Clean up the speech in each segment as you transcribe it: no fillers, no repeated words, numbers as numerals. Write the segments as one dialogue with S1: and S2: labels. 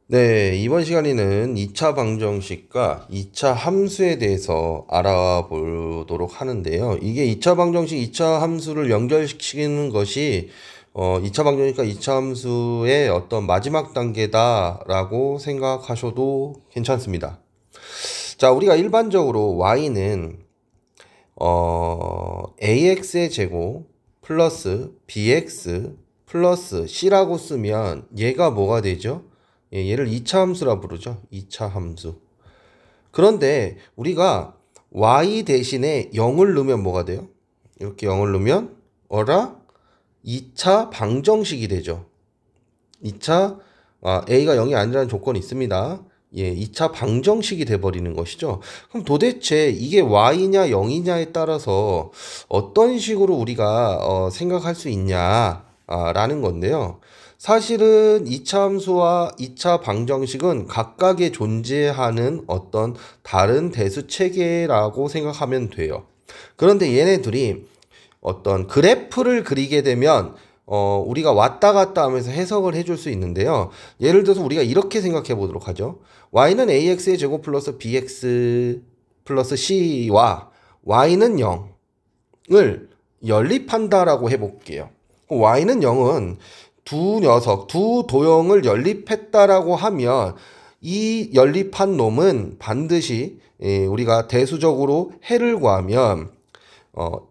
S1: 네, 이번 시간에는 2차 방정식과 2차 함수에 대해서 알아보도록 하는데요. 이게 2차 방정식, 2차 함수를 연결시키는 것이 2차 방정식과 2차 함수의 어떤 마지막 단계다라고 생각하셔도 괜찮습니다. 자, 우리가 일반적으로 y는 ax의 제곱 플러스 bx 플러스 c라고 쓰면 얘가 뭐가 되죠? 얘를 2차 함수라 부르죠. 2차 함수. 그런데 우리가 y 대신에 0을 넣으면 뭐가 돼요? 이렇게 0을 넣으면 어라? 2차 방정식이 되죠. 2차 a가 0이 아니라는 조건이 있습니다. 2차 방정식이 돼버리는 것이죠. 그럼 도대체 이게 y냐 0이냐에 따라서 어떤 식으로 우리가 생각할 수 있냐라는 건데요. 사실은 2차 함수와 2차 방정식은 각각의 존재하는 어떤 다른 대수 체계라고 생각하면 돼요. 그런데 얘네들이 어떤 그래프를 그리게 되면 우리가 왔다 갔다 하면서 해석을 해줄 수 있는데요. 예를 들어서 우리가 이렇게 생각해 보도록 하죠. y는 ax의 제곱 플러스 bx 플러스 c와 y는 0을 연립한다라고 해볼게요. y는 0은 두 도형을 연립했다라고 하면 이 연립한 놈은 반드시 우리가 대수적으로 해를 구하면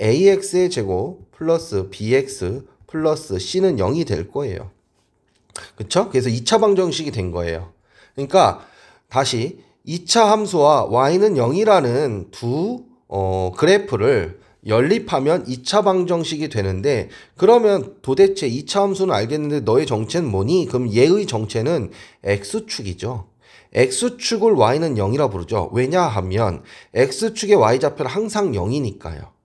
S1: ax의 제곱 플러스 bx 플러스 c는 0이 될 거예요. 그쵸? 그래서 2차 방정식이 된 거예요. 그러니까 다시 2차 함수와 y는 0이라는 두 그래프를 연립하면 2차 방정식이 되는데, 그러면 도대체 2차 함수는 알겠는데 너의 정체는 뭐니? 그럼 얘의 정체는 x축이죠. x축을 y는 0이라 부르죠. 왜냐하면 x축의 y좌표는 항상 0이니까요.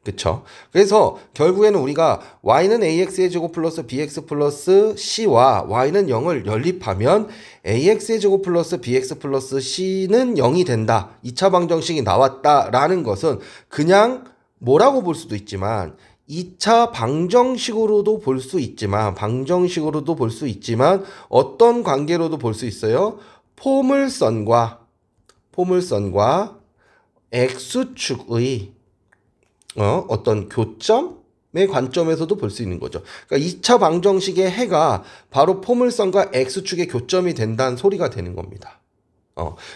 S1: 그쵸? 그래서 결국에는 우리가 y는 ax의 제곱 플러스 bx 플러스 c와 y는 0을 연립하면 ax의 제곱 플러스 bx 플러스 c는 0이 된다. 2차 방정식이 나왔다라는 것은 그냥 뭐라고 볼 수도 있지만 2차 방정식으로도 볼 수 있지만 어떤 관계로도 볼 수 있어요? 포물선과 x축의 어떤 교점의 관점에서도 볼 수 있는 거죠. 그러니까 2차 방정식의 해가 바로 포물선과 x축의 교점이 된다는 소리가 되는 겁니다.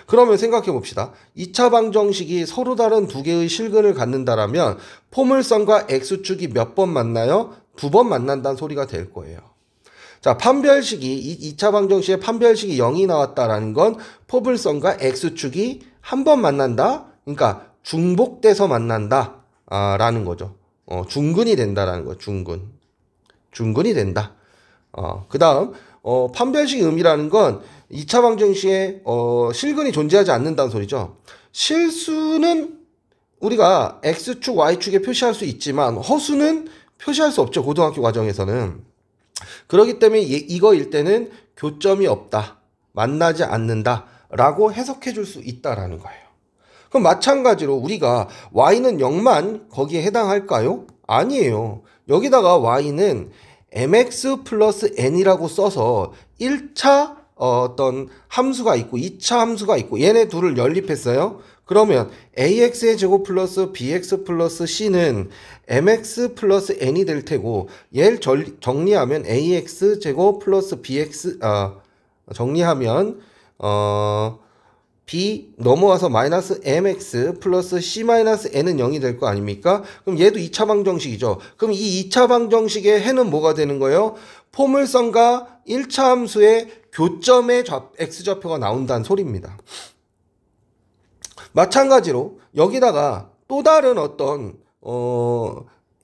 S1: 그러면 생각해 봅시다. 2차 방정식이 서로 다른 두 개의 실근을 갖는다라면 포물선과 x축이 몇 번 만나요? 2번 만난다는 소리가 될 거예요. 자, 판별식이 2차 방정식의 판별식이 0이 나왔다라는 건 포물선과 x축이 한 번 만난다. 그러니까 중복돼서 만난다. 라는 거죠. 중근이 된다라는 거죠. 중근이 된다. 그 다음, 판별식 의미라는 건 2차 방정식에, 실근이 존재하지 않는다는 소리죠. 실수는 우리가 X축, Y축에 표시할 수 있지만, 허수는 표시할 수 없죠. 고등학교 과정에서는. 그렇기 때문에 이거일 때는 교점이 없다. 만나지 않는다. 라고 해석해 줄 수 있다라는 거예요. 그럼 마찬가지로 우리가 y는 0만 거기에 해당할까요? 아니에요. 여기다가 y는 mx 플러스 n이라고 써서 1차 어떤 함수가 있고 2차 함수가 있고 얘네 둘을 연립했어요. 그러면 ax의 제곱 플러스 bx 플러스 c는 mx 플러스 n이 될 테고, 얘를 정리하면 ax 제곱 플러스 bx 정리하면 b 넘어와서 마이너스 mx 플러스 c 마이너스 n은 0이 될 거 아닙니까? 그럼 얘도 2차 방정식이죠. 그럼 이 2차 방정식의 해는 뭐가 되는 거예요? 포물선과 1차 함수의 교점의 x좌표가 나온다는 소리입니다. 마찬가지로 여기다가 또 다른 어떤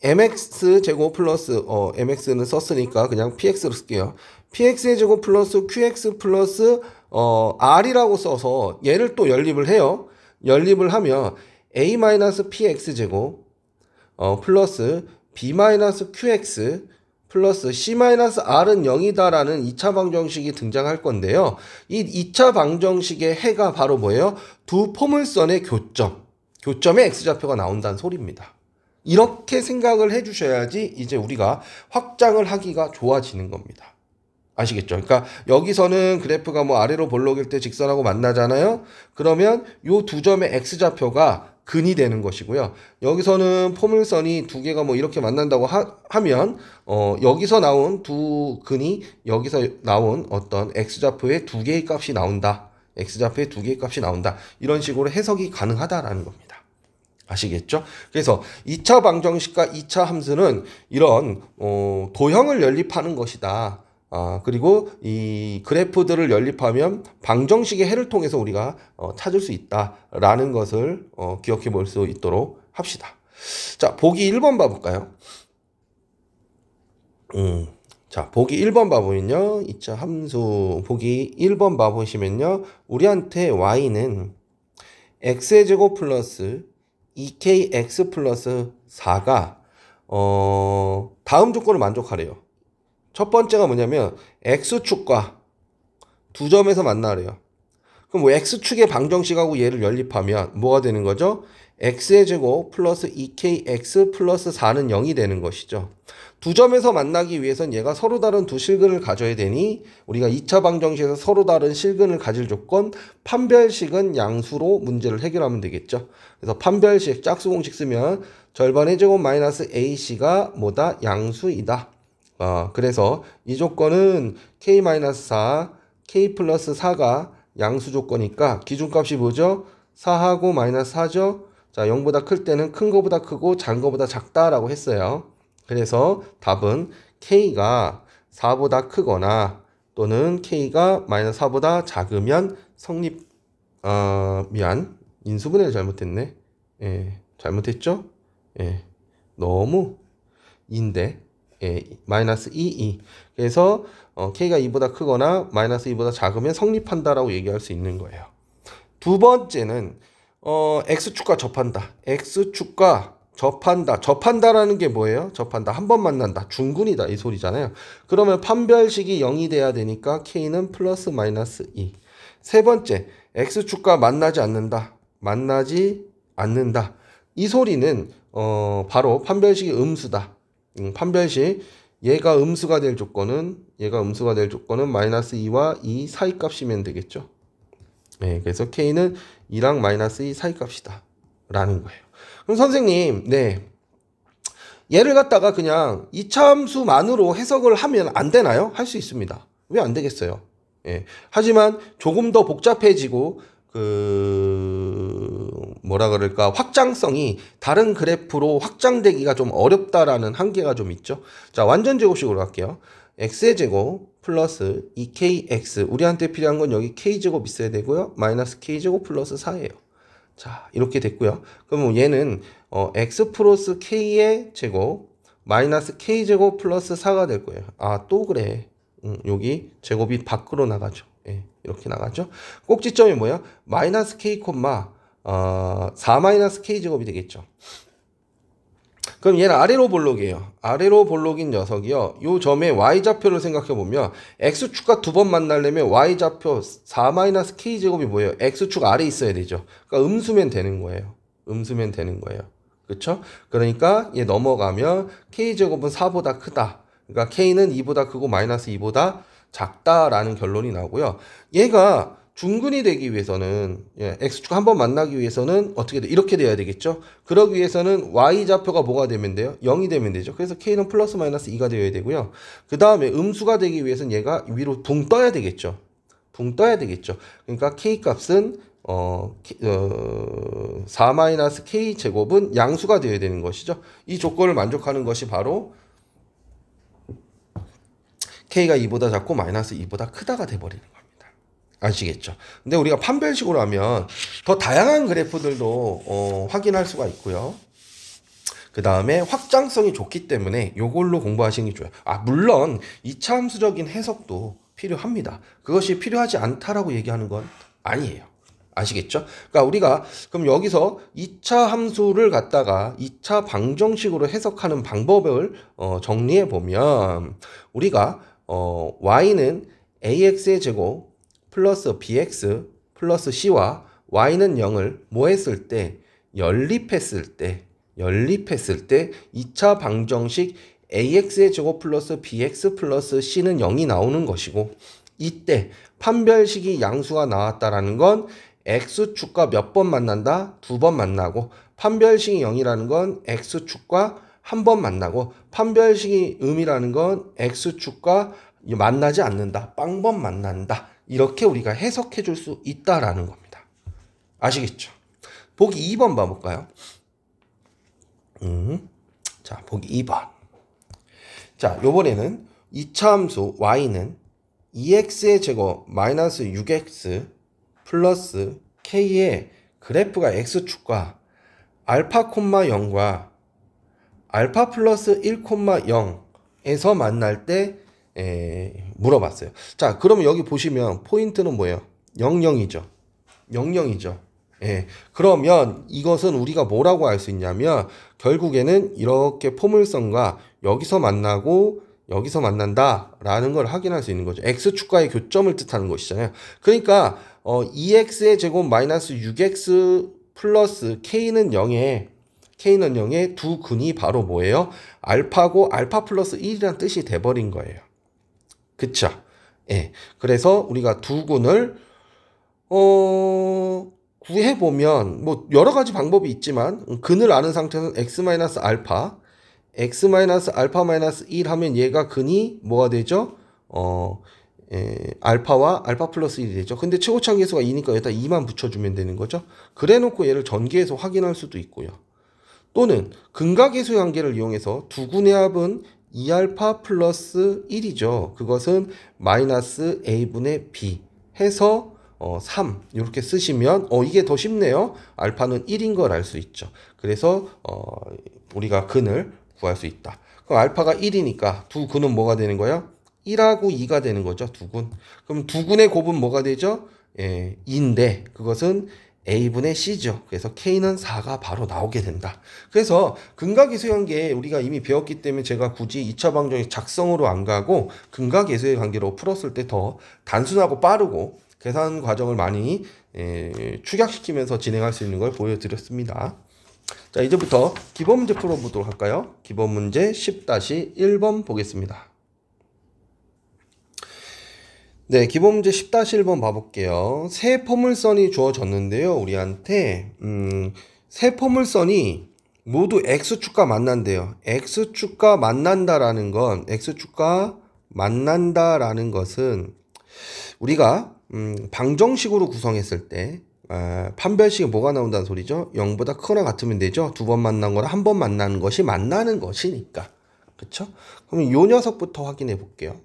S1: mx 제곱 플러스 mx는 썼으니까 그냥 px로 쓸게요. px의 제곱 플러스 qx 플러스 r이라고 써서 얘를 또 연립을 해요. 연립을 하면 a-px 제곱 플러스 b-qx 플러스 c-r은 0이다라는 2차 방정식이 등장할 건데요. 이 2차 방정식의 해가 바로 뭐예요? 두 포물선의 교점의 x좌표가 나온다는 소리입니다. 이렇게 생각을 해주셔야지 이제 우리가 확장을 하기가 좋아지는 겁니다. 아시겠죠? 그러니까 여기서는 그래프가 뭐 아래로 볼록일 때 직선하고 만나잖아요. 그러면 요 두 점의 x좌표가 근이 되는 것이고요. 여기서는 포물선이 두 개가 뭐 이렇게 만난다고 하면 여기서 나온 두 근이 여기서 나온 어떤 x좌표의 두 개의 값이 나온다. x좌표의 두 개의 값이 나온다. 이런 식으로 해석이 가능하다라는 겁니다. 아시겠죠? 그래서 2차 방정식과 2차 함수는 이런 도형을 연립하는 것이다. 그리고 이 그래프들을 연립하면 방정식의 해를 통해서 우리가 찾을 수 있다라는 것을 기억해 볼 수 있도록 합시다. 자, 보기 1번 봐볼까요? 자, 보기 1번 봐보면요. 2차 함수 보기 1번 봐보시면요. 우리한테 y는 x의 제곱 플러스 2kx 플러스 4가 다음 조건을 만족하래요. 첫 번째가 뭐냐면 x축과 두 점에서 만나래요. 그럼 뭐 x축의 방정식하고 얘를 연립하면 뭐가 되는 거죠? x의 제곱 플러스 2kx 플러스 4는 0이 되는 것이죠. 두 점에서 만나기 위해선 얘가 서로 다른 두 실근을 가져야 되니 우리가 2차 방정식에서 서로 다른 실근을 가질 조건 판별식은 양수로 문제를 해결하면 되겠죠. 그래서 판별식 짝수공식 쓰면 절반의 제곱 마이너스 ac가 뭐다? 양수이다. 그래서 이 조건은 k-4, k 플러스 4가 양수 조건이니까 기준값이 뭐죠? 4하고 마이너스 4죠? 자, 0보다 클 때는 큰 거보다 크고 작은 거보다 작다라고 했어요. 그래서 답은 k가 4보다 크거나 또는 k가 마이너스 4보다 작으면 성립, 미안. 인수분해를 잘못했네. 예, 잘못했죠? 예, 너무 인데. 예, 마이너스 2. 그래서 k가 2보다 크거나 마이너스 2보다 작으면 성립한다라고 얘기할 수 있는 거예요. 두 번째는 x축과 접한다. x축과 접한다. 접한다라는 게 뭐예요? 접한다. 한 번 만난다. 중근이다. 이 소리잖아요. 그러면 판별식이 0이 돼야 되니까 k는 플러스 마이너스 2. 세 번째, x축과 만나지 않는다. 만나지 않는다. 이 소리는 바로 판별식이 음수다. 판별식 얘가 음수가 될 조건은 마이너스 2와 2 사이 값이면 되겠죠. 네, 그래서 k는 2랑 마이너스 2 사이 값이다 라는 거예요. 그럼 선생님, 네, 얘를 갖다가 그냥 2차 함수만으로 해석을 하면 안 되나요? 할 수 있습니다. 왜 안 되겠어요? 예. 하지만 조금 더 복잡해지고 뭐라 그럴까, 확장성이 다른 그래프로 확장되기가 좀 어렵다라는 한계가 좀 있죠. 자, 완전 제곱식으로 갈게요. x의 제곱 플러스 2kx, 우리한테 필요한 건 여기 k제곱 있어야 되고요. 마이너스 k제곱 플러스 4예요. 자, 이렇게 됐고요. 그럼 얘는 x 플러스 k의 제곱 마이너스 k제곱 플러스 4가 될 거예요. 또 그래. 여기 제곱이 밖으로 나가죠. 예, 이렇게 나가죠. 꼭지점이 뭐야? 마이너스 k, 4 마이너스 k 제곱이 되겠죠. 그럼 얘는 아래로 볼록이에요. 아래로 볼록인 녀석이요. 요 점의 y좌표를 생각해보면 x축과 두 번 만나려면 y좌표 4 마이너스 k 제곱이 뭐예요? x축 아래 있어야 되죠. 그러니까 음수면 되는 거예요. 음수면 되는 거예요. 그쵸? 그러니까 얘 넘어가면 k 제곱은 4보다 크다. 그러니까 k는 2보다 크고 마이너스 2보다 작다라는 결론이 나오고요. 얘가 중근이 되기 위해서는, x축 한 번 만나기 위해서는 어떻게 돼? 이렇게 돼야 되겠죠? 그러기 위해서는 y좌표가 뭐가 되면 돼요? 0이 되면 되죠. 그래서 k는 플러스 마이너스 2가 되어야 되고요. 그 다음에 음수가 되기 위해서는 얘가 위로 붕 떠야 되겠죠. 붕 떠야 되겠죠. 그러니까 k 값은 4 마이너스 k 제곱은 양수가 되어야 되는 것이죠. 이 조건을 만족하는 것이 바로 k가 2보다 작고 마이너스 2보다 크다가 돼버리는 겁니다. 아시겠죠? 근데 우리가 판별식으로 하면 더 다양한 그래프들도 확인할 수가 있고요. 그 다음에 확장성이 좋기 때문에 이걸로 공부하시는 게 좋아요. 물론 2차 함수적인 해석도 필요합니다. 그것이 필요하지 않다라고 얘기하는 건 아니에요. 아시겠죠? 그러니까 우리가 그럼 여기서 2차 함수를 갖다가 2차 방정식으로 해석하는 방법을 정리해 보면 우리가 y는 ax의 제곱 플러스 bx 플러스 c와 y는 0을 뭐 했을 때? 연립했을 때 2차 방정식 ax의 제곱 플러스 bx 플러스 c는 0이 나오는 것이고, 이때 판별식이 양수가 나왔다라는 건 x축과 몇 번 만난다? 2번 만나고, 판별식이 0이라는 건 x축과 한 번 만나고, 판별식이 음이라는 건 x축과 만나지 않는다. 빵번 만난다. 이렇게 우리가 해석해 줄 수 있다라는 겁니다. 아시겠죠? 보기 2번 봐볼까요? 자, 보기 2번. 자, 요번에는 2차 함수 y는 2x의 제곱 마이너스 6x 플러스 k의 그래프가 x축과 알파 콤마 0과 알파 플러스 1 콤마 0에서 만날 때 물어봤어요. 자, 그러면 여기 보시면 포인트는 뭐예요? 00이죠. 00이죠. 예. 그러면 이것은 우리가 뭐라고 할 수 있냐면 결국에는 이렇게 포물선과 여기서 만나고 여기서 만난다 라는 걸 확인할 수 있는 거죠. x축과의 교점을 뜻하는 것이잖아요. 그러니까 2x의 제곱 마이너스 6x 플러스 k는 0에 두 근이 바로 뭐예요? 알파고 알파 플러스 1이란 뜻이 돼버린 거예요. 그쵸? 예. 그래서 우리가 두 근을 구해보면 뭐 여러 가지 방법이 있지만 근을 아는 상태에서는 x-알파 1 하면 얘가 근이 뭐가 되죠? 알파와 알파 플러스 1이 되죠. 근데 최고차 계수가 2니까 여기다 2만 붙여주면 되는 거죠. 그래 놓고 얘를 전개해서 확인할 수도 있고요. 또는 근각계수의 관계를 이용해서 두 근의 합은 2알파 플러스 1이죠. 그것은 마이너스 a분의 b 해서 3 이렇게 쓰시면 이게 더 쉽네요. 알파는 1인 걸 알 수 있죠. 그래서 우리가 근을 구할 수 있다. 그럼 알파가 1이니까 두 근은 뭐가 되는 거예요? 1하고 2가 되는 거죠. 두 근. 그럼 두 근의 곱은 뭐가 되죠? 2인데 그것은 a분의 c죠. 그래서 k는 4가 바로 나오게 된다. 그래서 근각계수의 관계 우리가 이미 배웠기 때문에 제가 굳이 2차 방정식 작성으로 안 가고 근각계수의 관계로 풀었을 때 더 단순하고 빠르고 계산 과정을 많이 축약시키면서 진행할 수 있는 걸 보여드렸습니다. 자, 이제부터 기본 문제 풀어보도록 할까요? 기본 문제 10-1번 보겠습니다. 네, 기본 문제 10-1번 봐볼게요. 세 포물선이 주어졌는데요. 우리한테 세 포물선이 모두 x축과 만난대요. x축과 만난다라는 것은 우리가 방정식으로 구성했을 때 판별식이 뭐가 나온다는 소리죠? 0보다 크거나 같으면 되죠. 두 번 만난 거랑 한 번 만나는 것이 만나는 것이니까. 그쵸? 그럼 요 녀석부터 확인해 볼게요.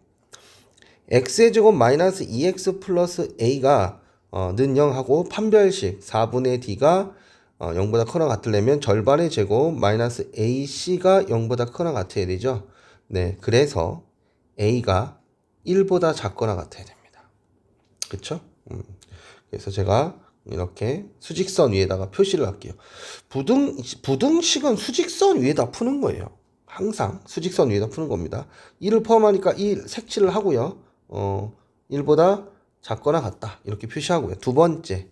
S1: x의 제곱 마이너스 2x 플러스 a가 는 0하고 판별식 4분의 d가 0보다 크거나 같으려면 절반의 제곱 마이너스 ac가 0보다 크거나 같아야 되죠. 네, 그래서 a가 1보다 작거나 같아야 됩니다. 그쵸? 그래서 제가 이렇게 수직선 위에다가 표시를 할게요. 부등식은 수직선 위에다 푸는 거예요. 항상 수직선 위에다 푸는 겁니다. 1을 포함하니까 1 색칠을 하고요. 1보다 작거나 같다. 이렇게 표시하고요. 두 번째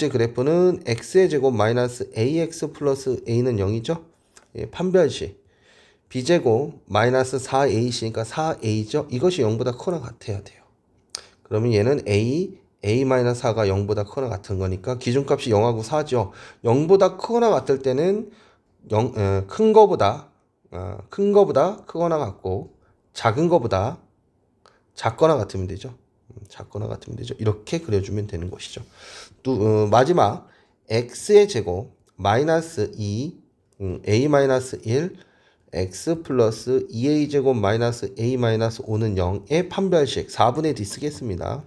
S1: 그래프는 x의 제곱 마이너스 ax 플러스 a는 0이죠. 예, 판별식 b제곱 마이너스 4ac니까 4a죠. 이것이 0보다 크거나 같아야 돼요. 그러면 얘는 a-4가 0보다 크거나 같은 거니까 기준값이 0하고 4죠. 0보다 크거나 같을 때는 큰 거보다 크거나 같고 작은 거보다 작거나 같으면 되죠. 이렇게 그려주면 되는 것이죠. 또 마지막 x의 제곱 마이너스 2 a-1 x 플러스 2a 제곱 마이너스 a-5는 0의 판별식 4분의 d 쓰겠습니다.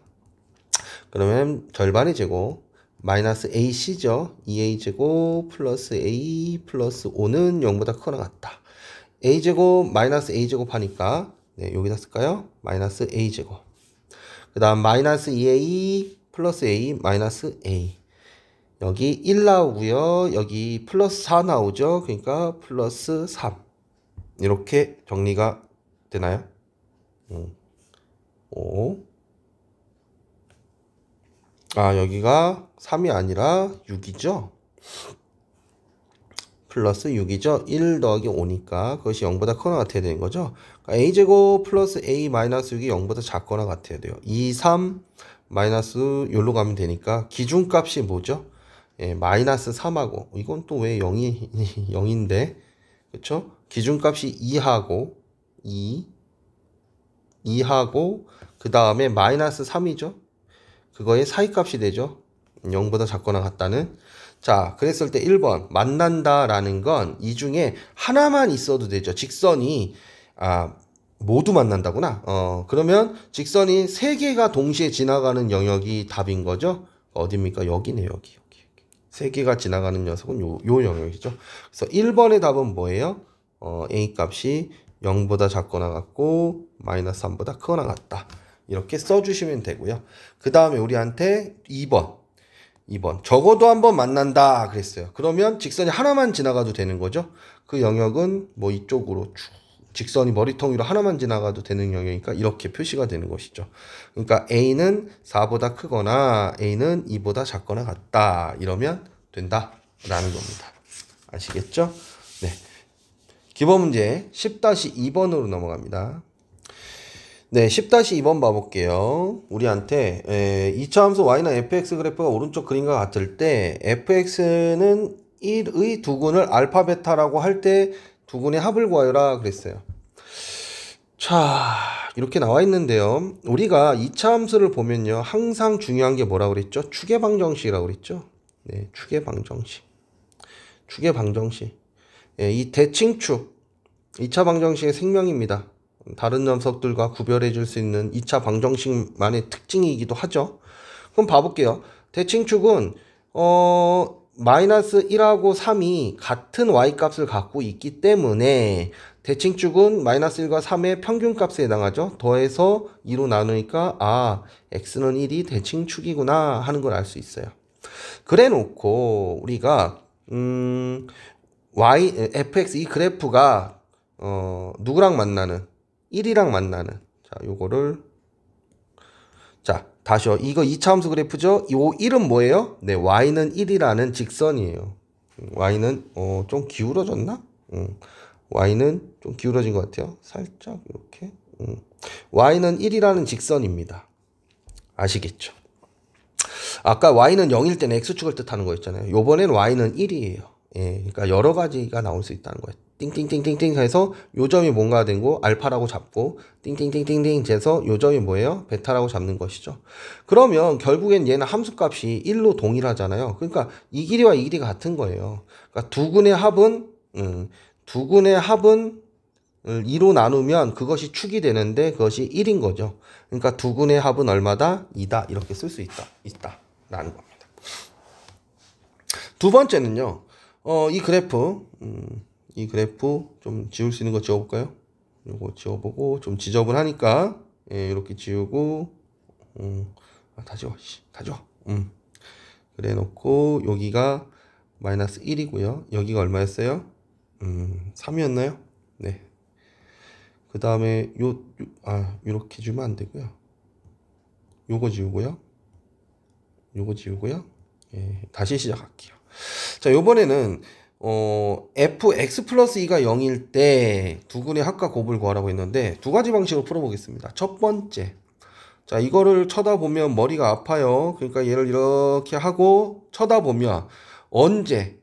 S1: 그러면 절반의 제곱 마이너스 ac죠. 2a 제곱 플러스 a 플러스 5는 0보다 크거나 같다. a 제곱 마이너스 a 제곱 하니까 네, 여기다 쓸까요? 마이너스 a 제곱. 그 다음 마이너스 2a 플러스 a 마이너스 a. 여기 1 나오고요. 여기 플러스 4 나오죠. 그러니까 플러스 3. 이렇게 정리가 되나요? 5. 여기가 3이 아니라 6이죠. 플러스 6이죠. 1 더하기 5니까 그것이 0보다 크거나 같아야 되는 거죠. 그러니까 a제곱 플러스 a 마이너스 6이 0보다 작거나 같아야 돼요. 2, 3 마이너스 여기로 가면 되니까 기준값이 뭐죠? 예, 마이너스 3하고 이건 또 왜 0인데 그쵸? 기준값이 2하고 2하고 그 다음에 마이너스 3이죠. 그거의 사이값이 되죠. 0보다 작거나 같다는. 자, 그랬을 때 1번 만난다 라는 건 이 중에 하나만 있어도 되죠. 직선이 모두 만난다구나. 그러면 직선이 3개가 동시에 지나가는 영역이 답인 거죠. 어딥니까? 여기네, 여기. 3개가 지나가는 녀석은 요 영역이죠. 그래서 1번의 답은 뭐예요? A 값이 0보다 작거나 같고 마이너스 3보다 크거나 같다. 이렇게 써주시면 되고요. 그 다음에 우리한테 2번 적어도 한번 만난다 그랬어요. 그러면 직선이 하나만 지나가도 되는 거죠. 그 영역은 뭐 이쪽으로 쭉 직선이 머리통 위로 하나만 지나가도 되는 영역이니까 이렇게 표시가 되는 것이죠. 그러니까 A는 4보다 크거나 A는 2보다 작거나 같다 이러면 된다 라는 겁니다. 아시겠죠? 네. 기본 문제 10-2번으로 넘어갑니다. 네, 10-2번 봐볼게요. 우리한테 2차 함수 y나 fx 그래프가 오른쪽 그림과 같을 때 fx는 1의 두근을 알파 베타라고 할 때 두근의 합을 구하여라 그랬어요. 자, 이렇게 나와 있는데요. 우리가 2차 함수를 보면요. 항상 중요한 게 뭐라고 그랬죠? 축의 방정식이라고 그랬죠? 네, 축의 방정식. 이 대칭축 2차 방정식의 생명입니다. 다른 녀석들과 구별해 줄 수 있는 2차 방정식만의 특징이기도 하죠. 그럼 봐볼게요. 대칭축은 마이너스 1하고 3이 같은 y값을 갖고 있기 때문에 대칭축은 마이너스 1과 3의 평균값에 해당하죠. 더해서 2로 나누니까 x는 1이 대칭축이구나 하는 걸 알 수 있어요. 그래 놓고 우리가 fx 이 그래프가 누구랑 만나는 1이랑 만나는 요거를 다시요. 이거 2차 함수 그래프죠. 이 1은 뭐예요? 네, y는 1이라는 직선이에요. y는 좀 기울어졌나? y는 좀 기울어진 것 같아요. 살짝 이렇게. y는 1이라는 직선입니다. 아시겠죠? 아까 y는 0일 때는 x축을 뜻하는 거였잖아요. 요번엔 y는 1이에요. 예, 그러니까 여러 가지가 나올 수 있다는 거예요. 띵띵띵띵띵 해서 요 점이 뭔가 된 거 알파라고 잡고 띵띵띵띵띵 해서 요 점이 뭐예요? 베타라고 잡는 것이죠. 그러면 결국엔 얘는 함수값이 1로 동일하잖아요. 그러니까 이 길이와 이 길이가 같은 거예요. 그러니까 두근의 합은 2로 나누면 그것이 축이 되는데 그것이 1인 거죠. 그러니까 두근의 합은 얼마다? 2다. 이렇게 쓸 수 있다라는 겁니다. 두 번째는요. 이 그래프 좀 지울 수 있는 거 지워볼까요? 요거 지워보고 좀 지저분하니까 이렇게 지우고 다 지워. 그래 놓고 여기가 마이너스 1이고요. 여기가 얼마였어요? 3이었나요? 네. 그 다음에 요렇게 주면 안 되고요. 요거 지우고요. 다시 시작할게요. 자, 요번에는 fx 플러스 2가 0일 때 두근의 합과 곱을 구하라고 했는데 두 가지 방식으로 풀어보겠습니다. 첫 번째, 자, 이거를 쳐다보면 머리가 아파요. 그러니까 얘를 이렇게 하고 쳐다보면 언제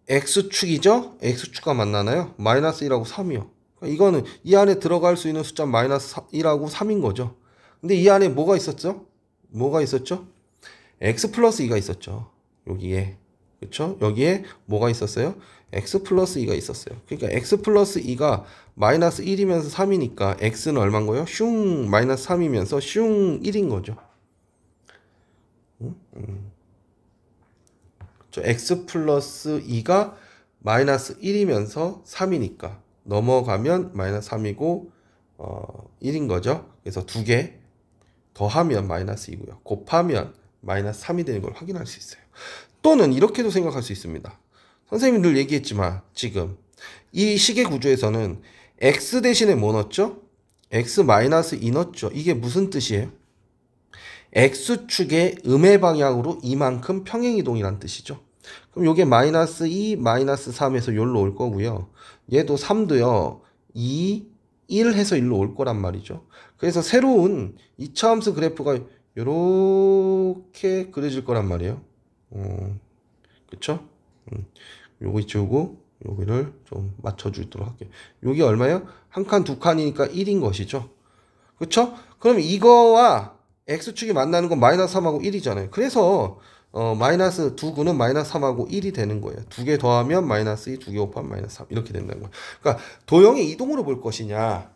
S1: x축이죠? x축과 만나나요? 마이너스 1하고 3이요. 그러니까 이거는 이 안에 들어갈 수 있는 숫자 마이너스 1하고 3인 거죠. 근데 이 안에 뭐가 있었죠? x 플러스 2가 있었죠. 여기에. 그쵸? 여기에 뭐가 있었어요? x 플러스 2가 있었어요. 그러니까 x 플러스 2가 마이너스 1이면서 3이니까 x는 얼마인 거예요? 슝 마이너스 3이면서 슝 1인 거죠. x 플러스 2가 마이너스 1이면서 3이니까 넘어가면 마이너스 3이고 1인 거죠. 그래서 두 개 더하면 마이너스 2고요. 곱하면 마이너스 3이 되는 걸 확인할 수 있어요. 또는 이렇게도 생각할 수 있습니다. 선생님이 늘 얘기했지만 지금 이 식의 구조에서는 x 대신에 뭐 넣었죠? x 마이너스 2 넣었죠. 이게 무슨 뜻이에요? x축의 음의 방향으로 이만큼 평행이동이란 뜻이죠. 그럼 요게 마이너스 2, 마이너스 3에서 여기로 올 거고요. 얘도 3도요. 2, 1 해서 일로 올 거란 말이죠. 그래서 새로운 2차 함수 그래프가 요렇게 그려질 거란 말이에요. 그쵸? 요거 이쪽고 여기를 좀 맞춰주도록 할게요. 여기 얼마예요? 한 칸, 두 칸이니까 1인 것이죠. 그쵸? 그럼 이거와 x축이 만나는 건 마이너스 3하고 1이잖아요. 그래서 마이너스 두 구는 마이너스 3하고 1이 되는 거예요. 두 개 더하면 마이너스 2, 두 개 곱하면 마이너스 3 이렇게 된다는 거예요. 그러니까 도형의 이동으로 볼 것이냐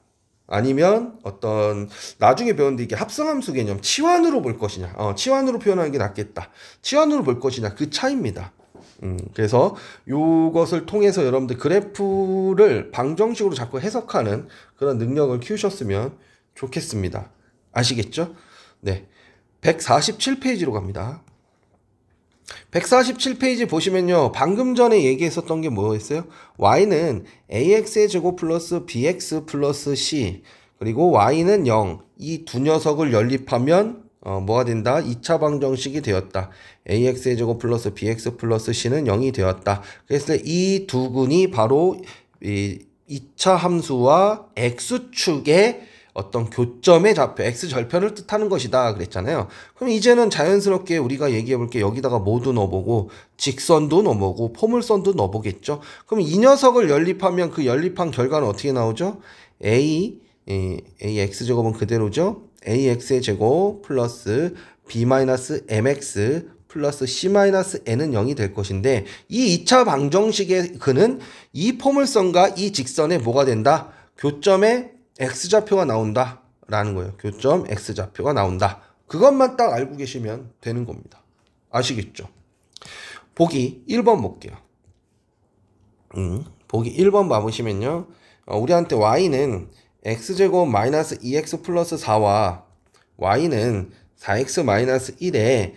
S1: 아니면 어떤 나중에 배웠는데 이게 합성함수 개념 치환으로 볼 것이냐 치환으로 표현하는 게 낫겠다. 치환으로 볼 것이냐 그 차이입니다. 그래서 요것을 통해서 여러분들 그래프를 방정식으로 자꾸 해석하는 그런 능력을 키우셨으면 좋겠습니다. 아시겠죠? 네. 147페이지로 갑니다. 147페이지 보시면요. 방금 전에 얘기했었던 게 뭐였어요? y는 ax의 제곱 플러스 bx 플러스 c 그리고 y는 0. 이 두 녀석을 연립하면 뭐가 된다? 2차 방정식이 되었다. ax의 제곱 플러스 bx 플러스 c는 0이 되었다. 그래서 이 두 군이 바로 이 2차 함수와 x축의 어떤 교점의 좌표, x절편을 뜻하는 것이다 그랬잖아요. 그럼 이제는 자연스럽게 우리가 얘기해 볼게. 여기다가 뭐도 넣어보고 직선도 넣어보고 포물선도 넣어보겠죠. 그럼 이 녀석을 연립하면 그 연립한 결과는 어떻게 나오죠? ax제곱은 그대로죠. ax의 제곱 플러스 b-mx 플러스 c-n은 0이 될 것인데 이 2차 방정식의 그는 이 포물선과 이 직선에 뭐가 된다? 교점의 x좌표가 나온다 라는 거예요. 교점 x좌표가 나온다. 그것만 딱 알고 계시면 되는 겁니다. 아시겠죠? 보기 1번 볼게요. 보기 1번 봐보시면요. 우리한테 y는 x제곱 마이너스 2x 플러스 4와 y는 4x 마이너스 1의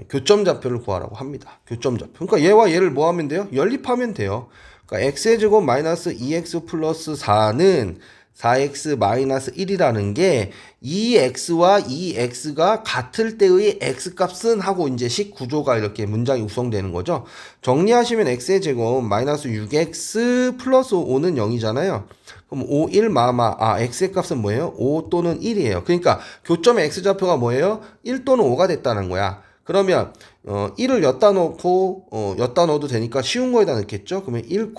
S1: 교점 좌표를 구하라고 합니다. 교점 좌표. 그러니까 얘와 얘를 뭐 하면 돼요? 연립하면 돼요. 그러니까 x의 제곱 마이너스 2x 플러스 4는 4x 마이너스 1이라는 게 이 x와 이 x가 같을 때의 x값은 하고 이제 식 구조가 이렇게 문장이 구성되는 거죠. 정리하시면 x의 제곱 마이너스 6x 플러스 5는 0이잖아요. 그럼 5, 1 마마 x의 값은 뭐예요? 5 또는 1이에요. 그러니까 교점의 x좌표가 뭐예요? 1 또는 5가 됐다는 거야. 그러면 1을 엿다 놓고 엿다 넣어도 되니까 쉬운 거에다 넣겠죠. 그러면 1,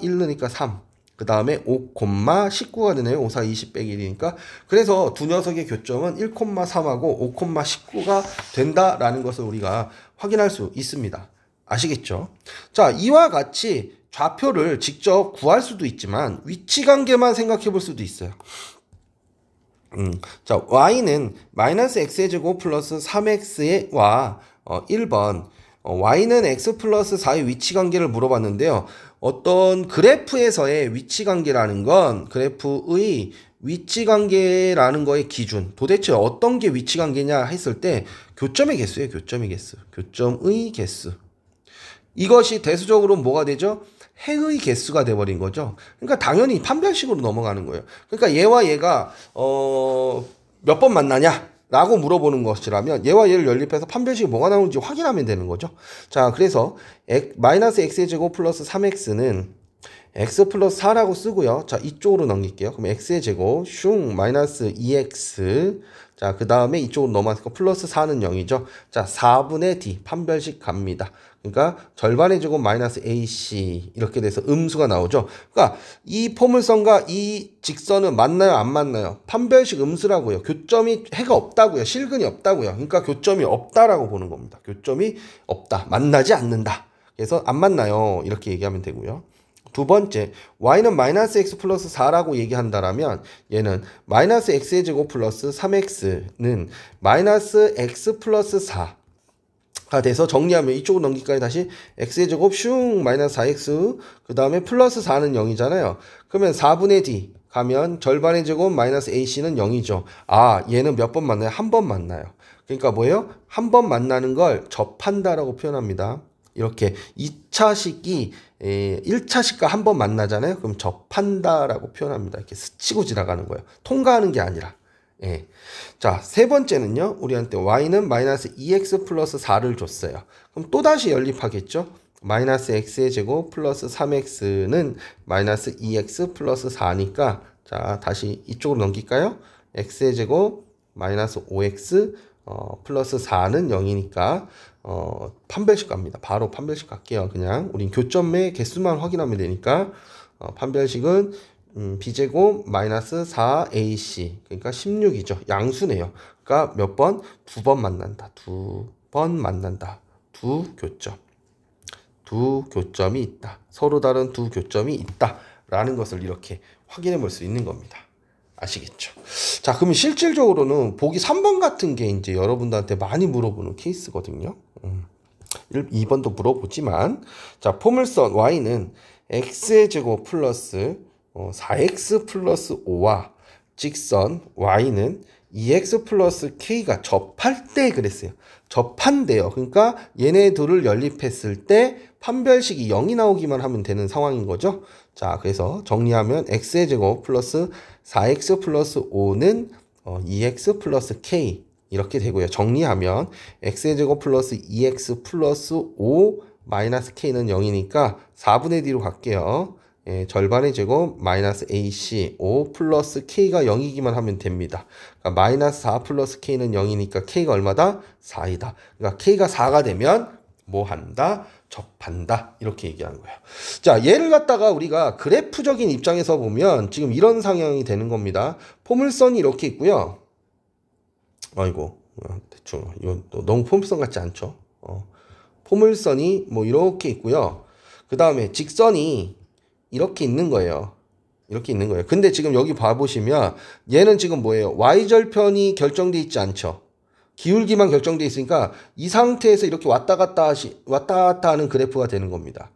S1: 1 넣으니까 3. 그 다음에 5, 19가 되네요. 5, 4, 20 빼기 1이니까. 그래서 두 녀석의 교점은 1,3하고 5, 19가 된다라는 것을 우리가 확인할 수 있습니다. 아시겠죠? 자, 이와 같이 좌표를 직접 구할 수도 있지만 위치 관계만 생각해 볼 수도 있어요. 자, y는 마이너스 x의 제곱 플러스 3x와 1번 y는 x 플러스 4의 위치 관계를 물어봤는데요. 어떤 그래프에서의 위치 관계라는 건 그래프의 위치 관계라는 거의 기준 도대체 어떤 게 위치 관계냐 했을 때 교점의 개수예요. 교점의 개수. 교점의 개수. 이것이 대수적으로 뭐가 되죠? 해의 개수가 돼버린 거죠. 그러니까 당연히 판별식으로 넘어가는 거예요. 그러니까 얘와 얘가 몇 번 만나냐? 라고 물어보는 것이라면 얘와 얘를 연립해서 판별식이 뭐가 나오는지 확인하면 되는 거죠. 자, 그래서 마이너스 x의 제곱 플러스 3x는 x 플러스 4라고 쓰고요. 자, 이쪽으로 넘길게요. 그럼 x의 제곱 슝 마이너스 2x 자, 그 다음에 이쪽으로 넘어가니까 플러스 4는 0이죠. 자, 4분의 d 판별식 갑니다. 그러니까 절반의 제곱 마이너스 ac 이렇게 돼서 음수가 나오죠. 그러니까 이 포물선과 이 직선은 만나요 안 만나요? 판별식 음수라고요. 교점이 해가 없다고요. 실근이 없다고요. 그러니까 교점이 없다라고 보는 겁니다. 교점이 없다. 만나지 않는다. 그래서 안 만나요. 이렇게 얘기하면 되고요. 두 번째, y는 마이너스 x 플러스 4라고 얘기한다라면 얘는 마이너스 x의 제곱 플러스 3x는 마이너스 x 플러스 4가 돼서 정리하면 이쪽으로 넘기까지 다시 x의 제곱 슝 마이너스 4x 그 다음에 플러스 4는 0이잖아요. 그러면 4분의 d 가면 절반의 제곱 마이너스 ac는 0이죠. 아, 얘는 몇 번 만나요? 한 번 만나요. 그러니까 뭐예요? 한 번 만나는 걸 접한다라고 표현합니다. 이렇게 2차식이 1차식과 한 번 만나잖아요. 그럼 접한다라고 표현합니다. 이렇게 스치고 지나가는 거예요. 통과하는 게 아니라. 예. 자, 세 번째는요. 우리한테 y는 마이너스 2x 플러스 4를 줬어요. 그럼 또다시 연립하겠죠. 마이너스 x의 제곱 플러스 3x는 마이너스 2x 플러스 4니까 자, 다시 이쪽으로 넘길까요? x의 제곱 마이너스 5x 플러스 4는 0이니까 판별식 갑니다. 바로 판별식 갈게요. 그냥 우린 교점의 개수만 확인하면 되니까 판별식은 b제곱 마이너스 4ac 그러니까 16이죠. 양수네요. 그러니까 몇 번? 두 번 만난다. 두 번 만난다. 두 교점이 있다. 서로 다른 두 교점이 있다. 라는 것을 이렇게 확인해 볼 수 있는 겁니다. 아시겠죠? 자, 그러면 실질적으로는 보기 3번 같은 게 이제 여러분들한테 많이 물어보는 케이스거든요. 2번도 물어보지만, 자, 포물선 y는 x의 제곱 플러스 4x 플러스 5와 직선 y는 2x 플러스 k가 접할 때 그랬어요. 접한대요. 그러니까 얘네 둘을 연립했을 때 판별식이 0이 나오기만 하면 되는 상황인 거죠. 자, 그래서 정리하면 x의 제곱 플러스 4x 플러스 5는 2x 플러스 k 이렇게 되고요. 정리하면 x의 제곱 플러스 2x 플러스 5 마이너스 k는 0이니까 4분의 d로 갈게요. 예, 절반의 제곱 마이너스 ac 5 플러스 k가 0이기만 하면 됩니다. 그러니까 마이너스 4 플러스 k는 0이니까 k가 얼마다? 4이다. 그러니까 k가 4가 되면 뭐 한다? 접한다. 이렇게 얘기하는 거예요. 자, 얘를 갖다가 우리가 그래프적인 입장에서 보면 지금 이런 상황이 되는 겁니다. 포물선이 이렇게 있고요. 아이고, 대충 이건 너무 포물선 같지 않죠? 포물선이 뭐 이렇게 있고요. 그 다음에 직선이 이렇게 있는 거예요. 이렇게 있는 거예요. 근데 지금 여기 봐보시면 얘는 지금 뭐예요? y절편이 결정돼 있지 않죠? 기울기만 결정돼 있으니까 이 상태에서 이렇게 왔다 갔다 하는 그래프가 되는 겁니다.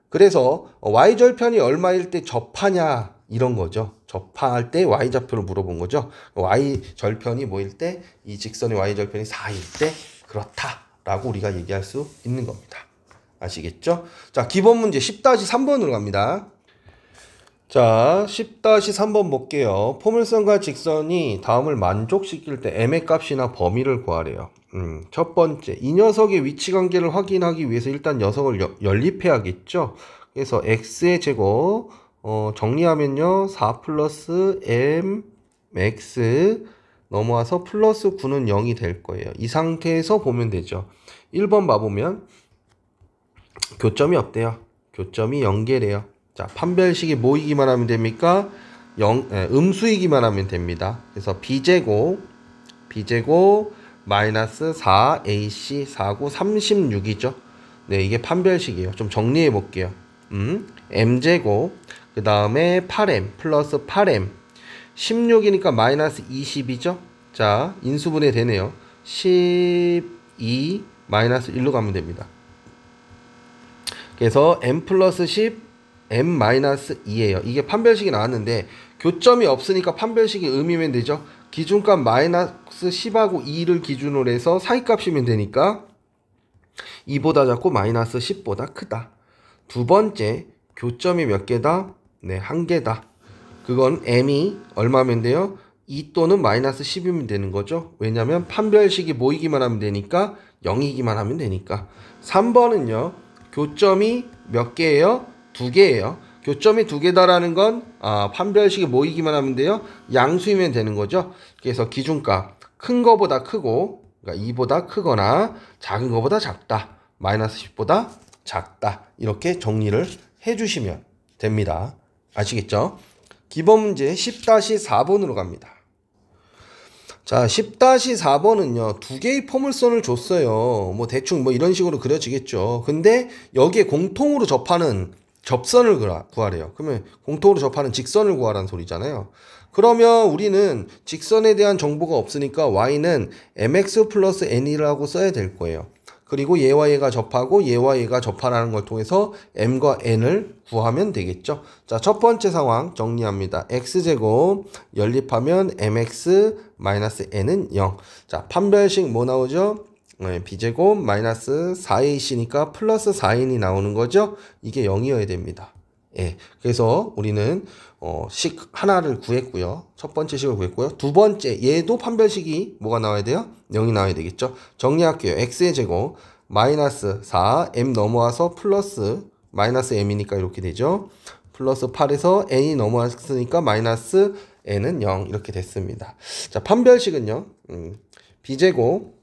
S1: 그래서 y절편이 얼마일 때 접하냐 이런 거죠. 접할 때 y좌표를 물어본 거죠. y절편이 뭐일 때 이 직선의 y절편이 4일 때 그렇다라고 우리가 얘기할 수 있는 겁니다. 아시겠죠? 자, 기본 문제 10-3번으로 갑니다. 자, 10-3번 볼게요. 포물선과 직선이 다음을 만족시킬 때 m의 값이나 범위를 구하래요. 첫 번째, 이 녀석의 위치 관계를 확인하기 위해서 일단 녀석을 연립해야겠죠. 그래서 x의 제곱 정리하면요 4 플러스 mx 넘어와서 플러스 9는 0이 될 거예요. 이 상태에서 보면 되죠. 1번 봐보면 교점이 없대요. 교점이 연계래요. 자, 판별식이 뭐이기만 하면 됩니까? 음수이기만 하면 됩니다. 그래서 b제곱 마이너스 4ac 4구 36이죠. 네, 이게 판별식이에요. 좀 정리해 볼게요. m제곱 그 다음에 8m 플러스 8m 16이니까 마이너스 20이죠. 자, 인수분해 되네요. 12 마이너스 1로 가면 됩니다. 그래서 m 플러스 10 m 마이너스 2예요. 이게 판별식이 나왔는데 교점이 없으니까 판별식이 음이면 되죠. 기준값 마이너스 10하고 2를 기준으로 해서 사이값이면 되니까 2보다 작고 마이너스 10보다 크다. 두 번째, 교점이 몇 개다? 네, 한 개다. 그건 m이 얼마면 돼요? 2 또는 마이너스 10이면 되는 거죠. 왜냐면 판별식이 모이기만 하면 되니까 0이기만 하면 되니까. 3번은요. 교점이 몇 개예요? 2개예요. 교점이 2개다라는 건 판별식이 모이기만 하면 돼요. 양수이면 되는 거죠. 그래서 기준값 큰 거보다 크고 그러니까 2보다 크거나 작은 거보다 작다. 마이너스 10보다 작다. 이렇게 정리를 해주시면 됩니다. 아시겠죠? 기본 문제 10-4번으로 갑니다. 자, 10-4번은요, 두 개의 포물선을 줬어요. 뭐, 대충 뭐 이런 식으로 그려지겠죠. 근데 여기에 공통으로 접하는 접선을 구하래요. 그러면 공통으로 접하는 직선을 구하라는 소리잖아요. 그러면 우리는 직선에 대한 정보가 없으니까 y는 mx 플러스 n이라고 써야 될 거예요. 그리고 얘와 얘가 접하고 얘와 얘가 접하라는 걸 통해서 m과 n을 구하면 되겠죠. 자, 첫 번째 상황 정리합니다. x제곱 연립하면 mx 마이너스 n은 0. 자, 판별식 뭐 나오죠? b제곱 마이너스 4ac니까 플러스 4n이 나오는 거죠. 이게 0이어야 됩니다. 예, 그래서 우리는 식 하나를 구했고요. 첫 번째 식을 구했고요. 두 번째 얘도 판별식이 뭐가 나와야 돼요? 0이 나와야 되겠죠. 정리할게요. x의 제곱 마이너스 4 m 넘어와서 플러스 마이너스 m이니까 이렇게 되죠. 플러스 8에서 n이 넘어왔으니까 마이너스 n은 0 이렇게 됐습니다. 자, 판별식은요. b제곱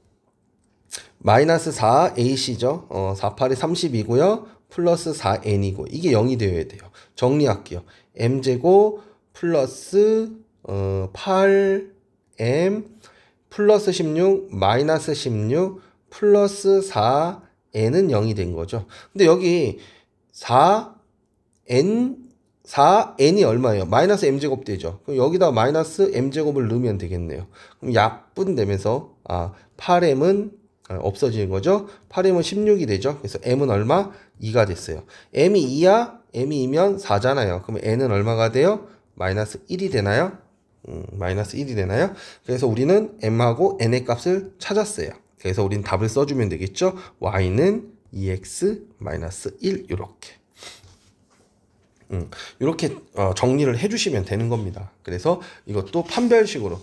S1: 마이너스 4ac죠. 4, 8이 30이고요. 플러스 4n이고 이게 0이 되어야 돼요. 정리할게요. m제곱 플러스 8m 플러스 16 마이너스 16 플러스 4n은 0이 된 거죠. 근데 여기 4n이 얼마예요? 마이너스 m제곱 되죠. 그럼 여기다 마이너스 m제곱을 넣으면 되겠네요. 그럼 약분되면서 8m은 없어지는 거죠. 8m은 16이 되죠. 그래서 m은 얼마? 2가 됐어요. m이 2야? m이 2면 4잖아요. 그럼 n은 얼마가 돼요? 마이너스 1이 되나요? 마이너스 1이 되나요? 그래서 우리는 m하고 n의 값을 찾았어요. 그래서 우리는 답을 써주면 되겠죠. y는 2x 마이너스 1 이렇게 정리를 해주시면 되는 겁니다. 그래서 이것도 판별식으로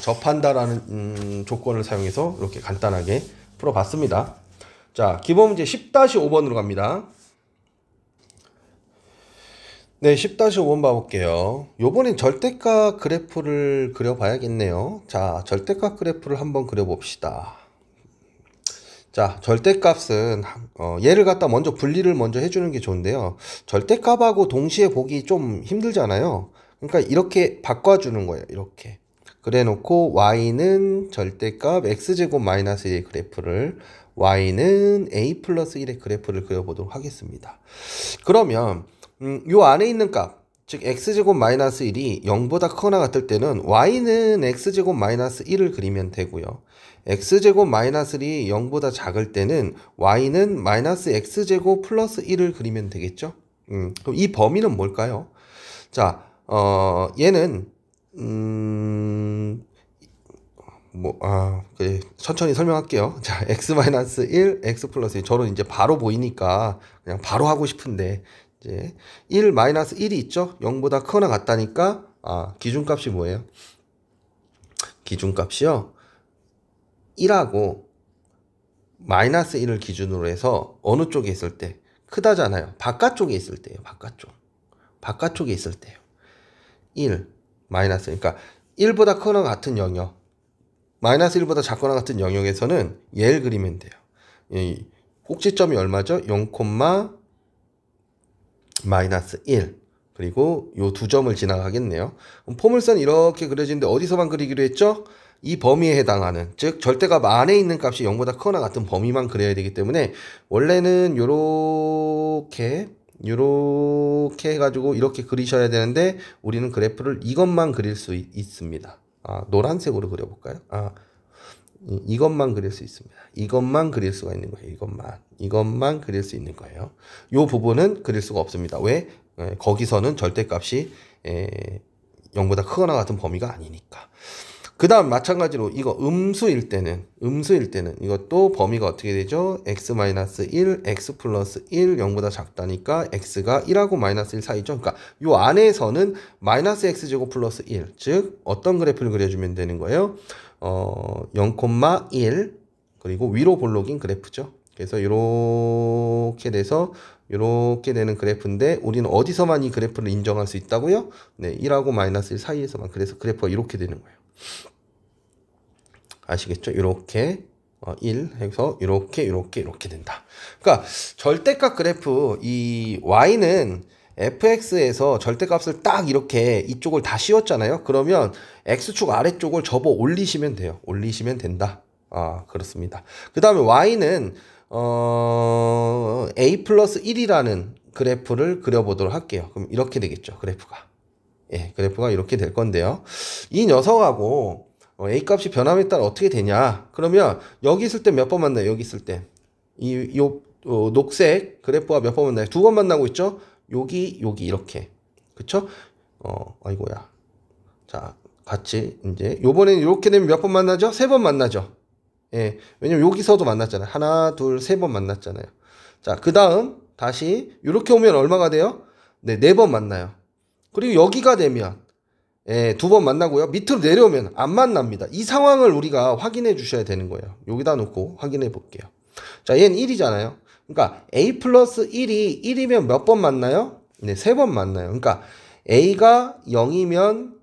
S1: 접한다라는 조건을 사용해서 이렇게 간단하게 풀어봤습니다. 자, 기본 문제 10-5번으로 갑니다. 네, 10-5번 봐볼게요. 요번엔 절대값 그래프를 그려봐야겠네요. 자, 절대값 그래프를 한번 그려봅시다. 자, 절대값은 얘를 갖다 먼저 분리를 먼저 해주는 게 좋은데요. 절대값하고 동시에 보기 좀 힘들잖아요. 그러니까 이렇게 바꿔주는 거예요. 이렇게 그래 놓고 y는 절대값 x제곱 마이너스 1의 그래프를, y는 a 플러스 1의 그래프를 그려보도록 하겠습니다. 그러면 요 안에 있는 값, 즉 x제곱 마이너스 1이 0보다 크거나 같을 때는 y는 x제곱 마이너스 1을 그리면 되고요. x제곱 마이너스 1이 0보다 작을 때는 y는 마이너스 x제곱 플러스 1을 그리면 되겠죠. 그럼 이 범위는 뭘까요? 자, 얘는 그래, 천천히 설명할게요. 자, x 마이너스 1, x 플러스 1. 저는 이제 바로 보이니까 그냥 바로 하고 싶은데, 이제 1 마이너스 1이 있죠? 0보다 크거나 같다니까, 기준값이 뭐예요? 기준값이요. 1하고 마이너스 1을 기준으로 해서 어느 쪽에 있을 때? 크다잖아요. 바깥쪽에 있을 때예요. 바깥쪽에 있을 때요. 1, 마이너스, 그러니까 1보다 크거나 같은 영역, 마이너스 1보다 작거나 같은 영역에서는 얘를 그리면 돼요. 이 꼭지점이 얼마죠? 0, 마이너스 1. 그리고 요 두 점을 지나가겠네요. 그럼 포물선이 이렇게 그려지는데 어디서만 그리기로 했죠? 이 범위에 해당하는, 즉 절대값 안에 있는 값이 0보다 크거나 같은 범위만 그려야 되기 때문에 원래는 요렇게 해가지고 이렇게 그리셔야 되는데 우리는 그래프를 이것만 그릴 수 있습니다. 노란색으로 그려볼까요? 이것만 그릴 수 있습니다. 이것만 그릴 수가 있는 거예요. 이것만 그릴 수 있는 거예요. 요 부분은 그릴 수가 없습니다. 왜? 거기서는 절대값이 0보다 크거나 같은 범위가 아니니까. 그 다음 마찬가지로 이거 음수일 때는 이것도 범위가 어떻게 되죠? x-1, x 플러스 1, 0보다 작다니까 x가 1하고 마이너스 1 사이죠. 그러니까 요 안에서는 마이너스 x제곱 플러스 1, 즉 어떤 그래프를 그려주면 되는 거예요? 0,1 그리고 위로 볼록인 그래프죠. 그래서 이렇게 돼서 이렇게 되는 그래프인데 우리는 어디서만 이 그래프를 인정할 수 있다고요? 네, 1하고 마이너스 1 사이에서만. 그래서 그래프가 이렇게 되는 거예요. 아시겠죠? 이렇게 1 해서 이렇게 된다. 그러니까 절대값 그래프, 이 y는 fx에서 절대값을 딱 이렇게 이쪽을 다 씌웠잖아요. 그러면 x축 아래쪽을 접어 올리시면 돼요. 올리시면 된다. 그렇습니다. 그 다음에 y는 a 플러스 1이라는 그래프를 그려보도록 할게요. 그럼 이렇게 되겠죠. 그래프가 이렇게 될 건데요. 이 녀석하고 a 값이 변함에 따라 어떻게 되냐? 그러면 여기 있을 때 몇 번 만나요? 여기 있을 때 요 녹색 그래프가 몇 번 만나요? 두 번 만나고 있죠? 여기 이렇게, 그쵸? 아이고야. 자, 같이 이제 요번에는 이렇게 되면 몇 번 만나죠? 세 번 만나죠. 왜냐면 여기서도 만났잖아요. 하나, 둘, 세 번 만났잖아요. 자, 그 다음 다시 이렇게 오면 얼마가 돼요? 네, 네 번 만나요. 그리고 여기가 되면 두 번 만나고요. 밑으로 내려오면 안 만납니다. 이 상황을 우리가 확인해 주셔야 되는 거예요. 여기다 놓고 확인해 볼게요. 자, 얘는 1이잖아요. 그러니까 A 플러스 1이 1이면 몇 번 만나요? 네, 3번 만나요. 그러니까 A가 0이면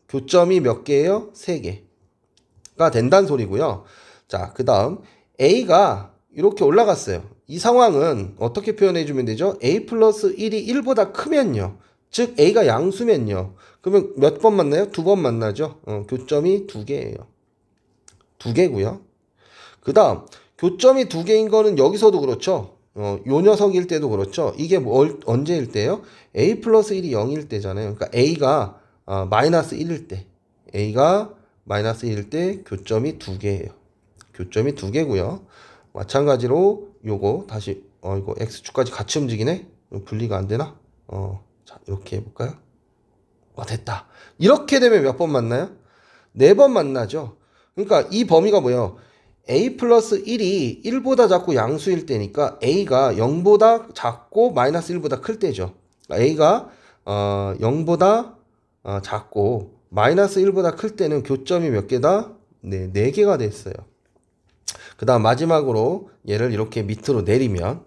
S1: 교점이 몇 개예요? 3개가 된다는 소리고요. 자, 그 다음 A가 이렇게 올라갔어요. 이 상황은 어떻게 표현해 주면 되죠? A 플러스 1이 1보다 크면요. 즉 A가 양수면요. 그러면 몇 번 만나요? 2번 만나죠. 교점이 2개예요. 2개고요. 그 다음 교점이 2개인 거는 여기서도 그렇죠. 요 녀석일 때도 그렇죠. 이게 언제일 때요? A 플러스 1이 0일 때잖아요. 그러니까 A가 마이너스 1일 때. A가 마이너스 1일 때 교점이 2개예요. 교점이 2개고요. 마찬가지로 요거 다시 이거 X축까지 같이 움직이네? 분리가 안 되나? 자, 이렇게 해볼까요? 됐다. 이렇게 되면 몇 번 만나요? 4번 만나죠. 그러니까 이 범위가 뭐예요? A 플러스 1이 1보다 작고 양수일 때니까 A가 0보다 작고 마이너스 1보다 클 때죠. A가 0보다 작고 마이너스 1보다 클 때는 교점이 몇 개다? 네, 4개가 됐어요. 그 다음 마지막으로 얘를 이렇게 밑으로 내리면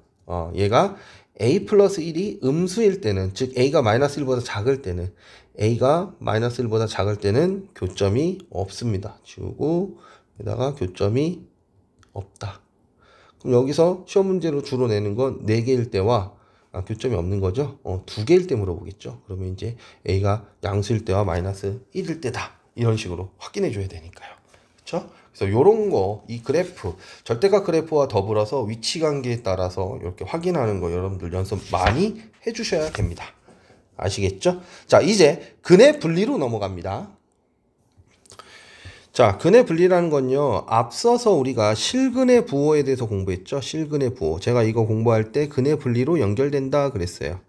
S1: 얘가 A 플러스 1이 음수일 때는, 즉 A가 마이너스 1보다 작을 때는, A가 마이너스 1보다 작을 때는 교점이 없습니다. 지우고 여기다가 교점이 없다. 그럼 여기서 시험 문제로 주로 내는 건 4개일 때와 교점이 없는 거죠. 2개일 때 물어보겠죠. 그러면 이제 A가 양수일 때와 마이너스 1일 때다. 이런 식으로 확인해 줘야 되니까요. 그렇죠? 그래서 요런 거, 이 그래프, 절대값 그래프와 더불어서 위치 관계에 따라서 이렇게 확인하는 거 여러분들 연습 많이 해 주셔야 됩니다. 아시겠죠? 자, 이제 근의 분리로 넘어갑니다. 자, 근의 분리라는 건요, 앞서서 우리가 실근의 부호에 대해서 공부했죠. 실근의 부호. 제가 이거 공부할 때 근의 분리로 연결된다 그랬어요.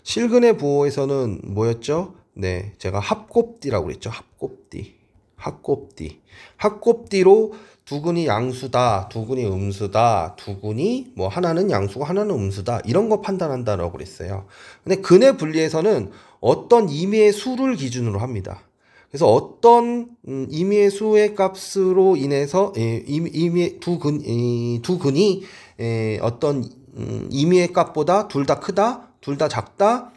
S1: 실근의 부호에서는 뭐였죠? 네, 제가 합곱디라고 그랬죠. 합곱디로 두 근이 양수다, 두 근이 음수다, 두 근이 뭐 하나는 양수고 하나는 음수다, 이런 거 판단한다라고 그랬어요. 근데 근의 분리에서는 어떤 임의의 수를 기준으로 합니다. 그래서 어떤 임의의 수의 값으로 인해서 임의의 두 근이 어떤 임의의 값보다 둘 다 크다, 둘 다 작다,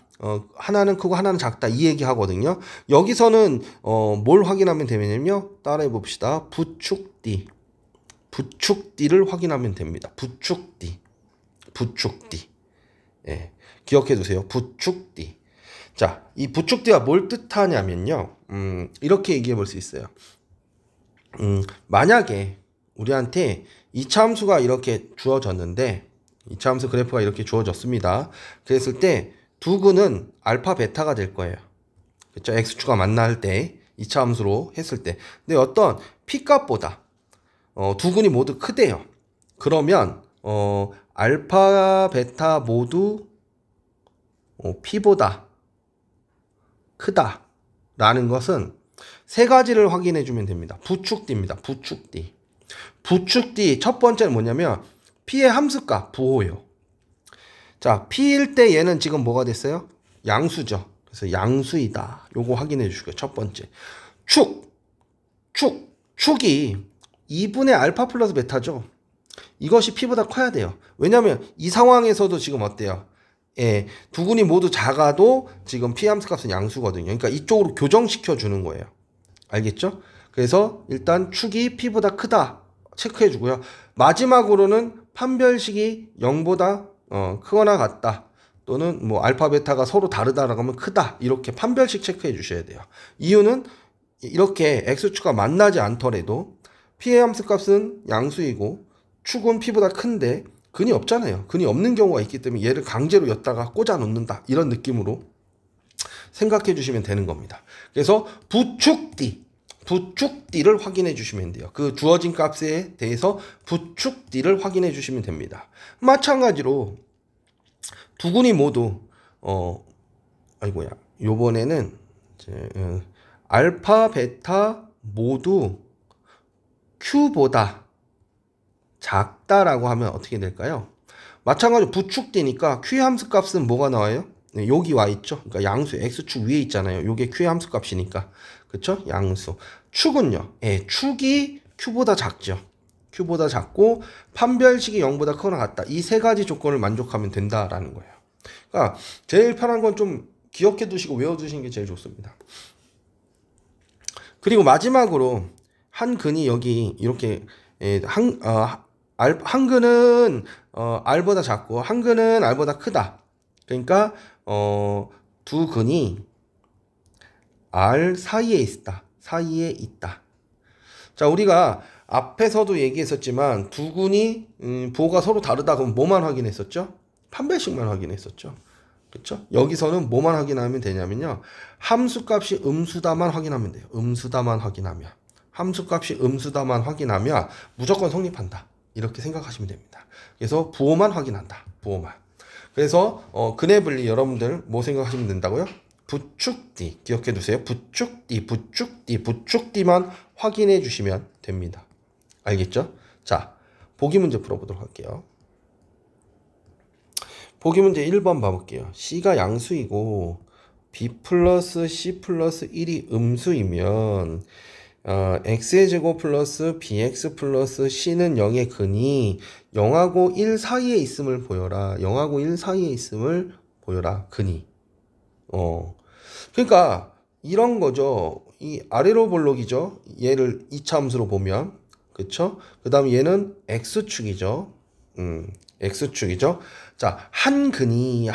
S1: 하나는 크고 하나는 작다, 이 얘기 하거든요. 여기서는 뭘 확인하면 되냐면요, 따라해 봅시다. 부축디를 확인하면 됩니다. 부축디. 예, 기억해 두세요. 부축디. 자, 이 부축디가 뭘 뜻하냐면요, 이렇게 얘기해 볼 수 있어요. 만약에 우리한테 2차 함수가 이렇게 주어졌는데, 2차 함수 그래프가 이렇게 주어졌습니다. 그랬을 때 두 근은 알파 베타가 될 거예요. 그렇죠? x축과 만날 때 2차 함수로 했을 때. 근데 어떤 p값보다 두 근이 모두 크대요. 그러면 알파 베타 모두 p보다 크다라는 것은 세 가지를 확인해 주면 됩니다. 부축디입니다. 부축디 첫 번째는 뭐냐면 p의 함수값 부호요. 자, p일 때 얘는 지금 뭐가 됐어요? 양수죠. 그래서 양수이다. 요거 확인해 주시고요. 첫 번째. 축이 2분의 알파 플러스 베타죠. 이것이 p보다 커야 돼요. 왜냐면 이 상황에서도 지금 어때요? 예, 두 근이 모두 작아도 지금 p 함수 값은 양수거든요. 그러니까 이쪽으로 교정시켜 주는 거예요. 알겠죠? 그래서 일단 축이 p보다 크다 체크해 주고요. 마지막으로는 판별식이 0보다 크거나 같다, 또는 뭐 알파 베타가 서로 다르다라고 하면 크다, 이렇게 판별식 체크해 주셔야 돼요. 이유는 이렇게 x축과 만나지 않더라도 p의 함수 값은 양수이고 축은 p보다 큰데 근이 없잖아요. 근이 없는 경우가 있기 때문에 얘를 강제로 엿다가 꽂아 놓는다, 이런 느낌으로 생각해 주시면 되는 겁니다. 그래서 부축디를 확인해 주시면 돼요. 그 주어진 값에 대해서 부축디를 확인해 주시면 됩니다. 마찬가지로 두 근이 모두 요번에는 알파 베타 모두 q보다 작다라고 하면 어떻게 될까요? 마찬가지로 부축디니까 q의 함수 값은 뭐가 나와요? 네, 여기 와 있죠. 그러니까 양수 x축 위에 있잖아요. 요게 q의 함수 값이니까. 그쵸? 양수. 축은요. 예, 축이 q보다 작죠. q보다 작고 판별식이 0보다 크거나 같다. 이 세 가지 조건을 만족하면 된다라는 거예요. 그러니까 제일 편한 건 좀 기억해 두시고 외워 두시는 게 제일 좋습니다. 그리고 마지막으로 한 근이 여기 이렇게 한 근은 r보다 작고 한 근은 r보다 크다. 그러니까 두 근이 r 사이에 있다. 사이에 있다. 자, 우리가 앞에서도 얘기했었지만 두 근이 부호가 서로 다르다 그러면 뭐만 확인했었죠? 판별식만 확인했었죠. 그렇죠? 여기서는 뭐만 확인하면 되냐면요. 함수값이 음수다만 확인하면 돼요. 음수다만 확인하면. 함수값이 음수다만 확인하면 무조건 성립한다. 이렇게 생각하시면 됩니다. 그래서 부호만 확인한다. 부호만. 그래서 근의 분리 여러분들 뭐 생각하시면 된다고요? 부축D 기억해 두세요. 부축D만 확인해 주시면 됩니다. 알겠죠? 자, 보기 문제 풀어보도록 할게요. 보기 문제 1번 봐볼게요. C가 양수이고 B 플러스 C 플러스 1이 음수이면 x의 제곱 플러스 bx 플러스 c는 0의 근이 0하고 1 사이에 있음을 보여라. 0하고 1 사이에 있음을 보여라. 근이. 그러니까 이런 거죠. 이 아래로 볼록이죠. 얘를 2차 함수로 보면. 그쵸? 그 다음 얘는 x축이죠. x축이죠. 자, 한 근이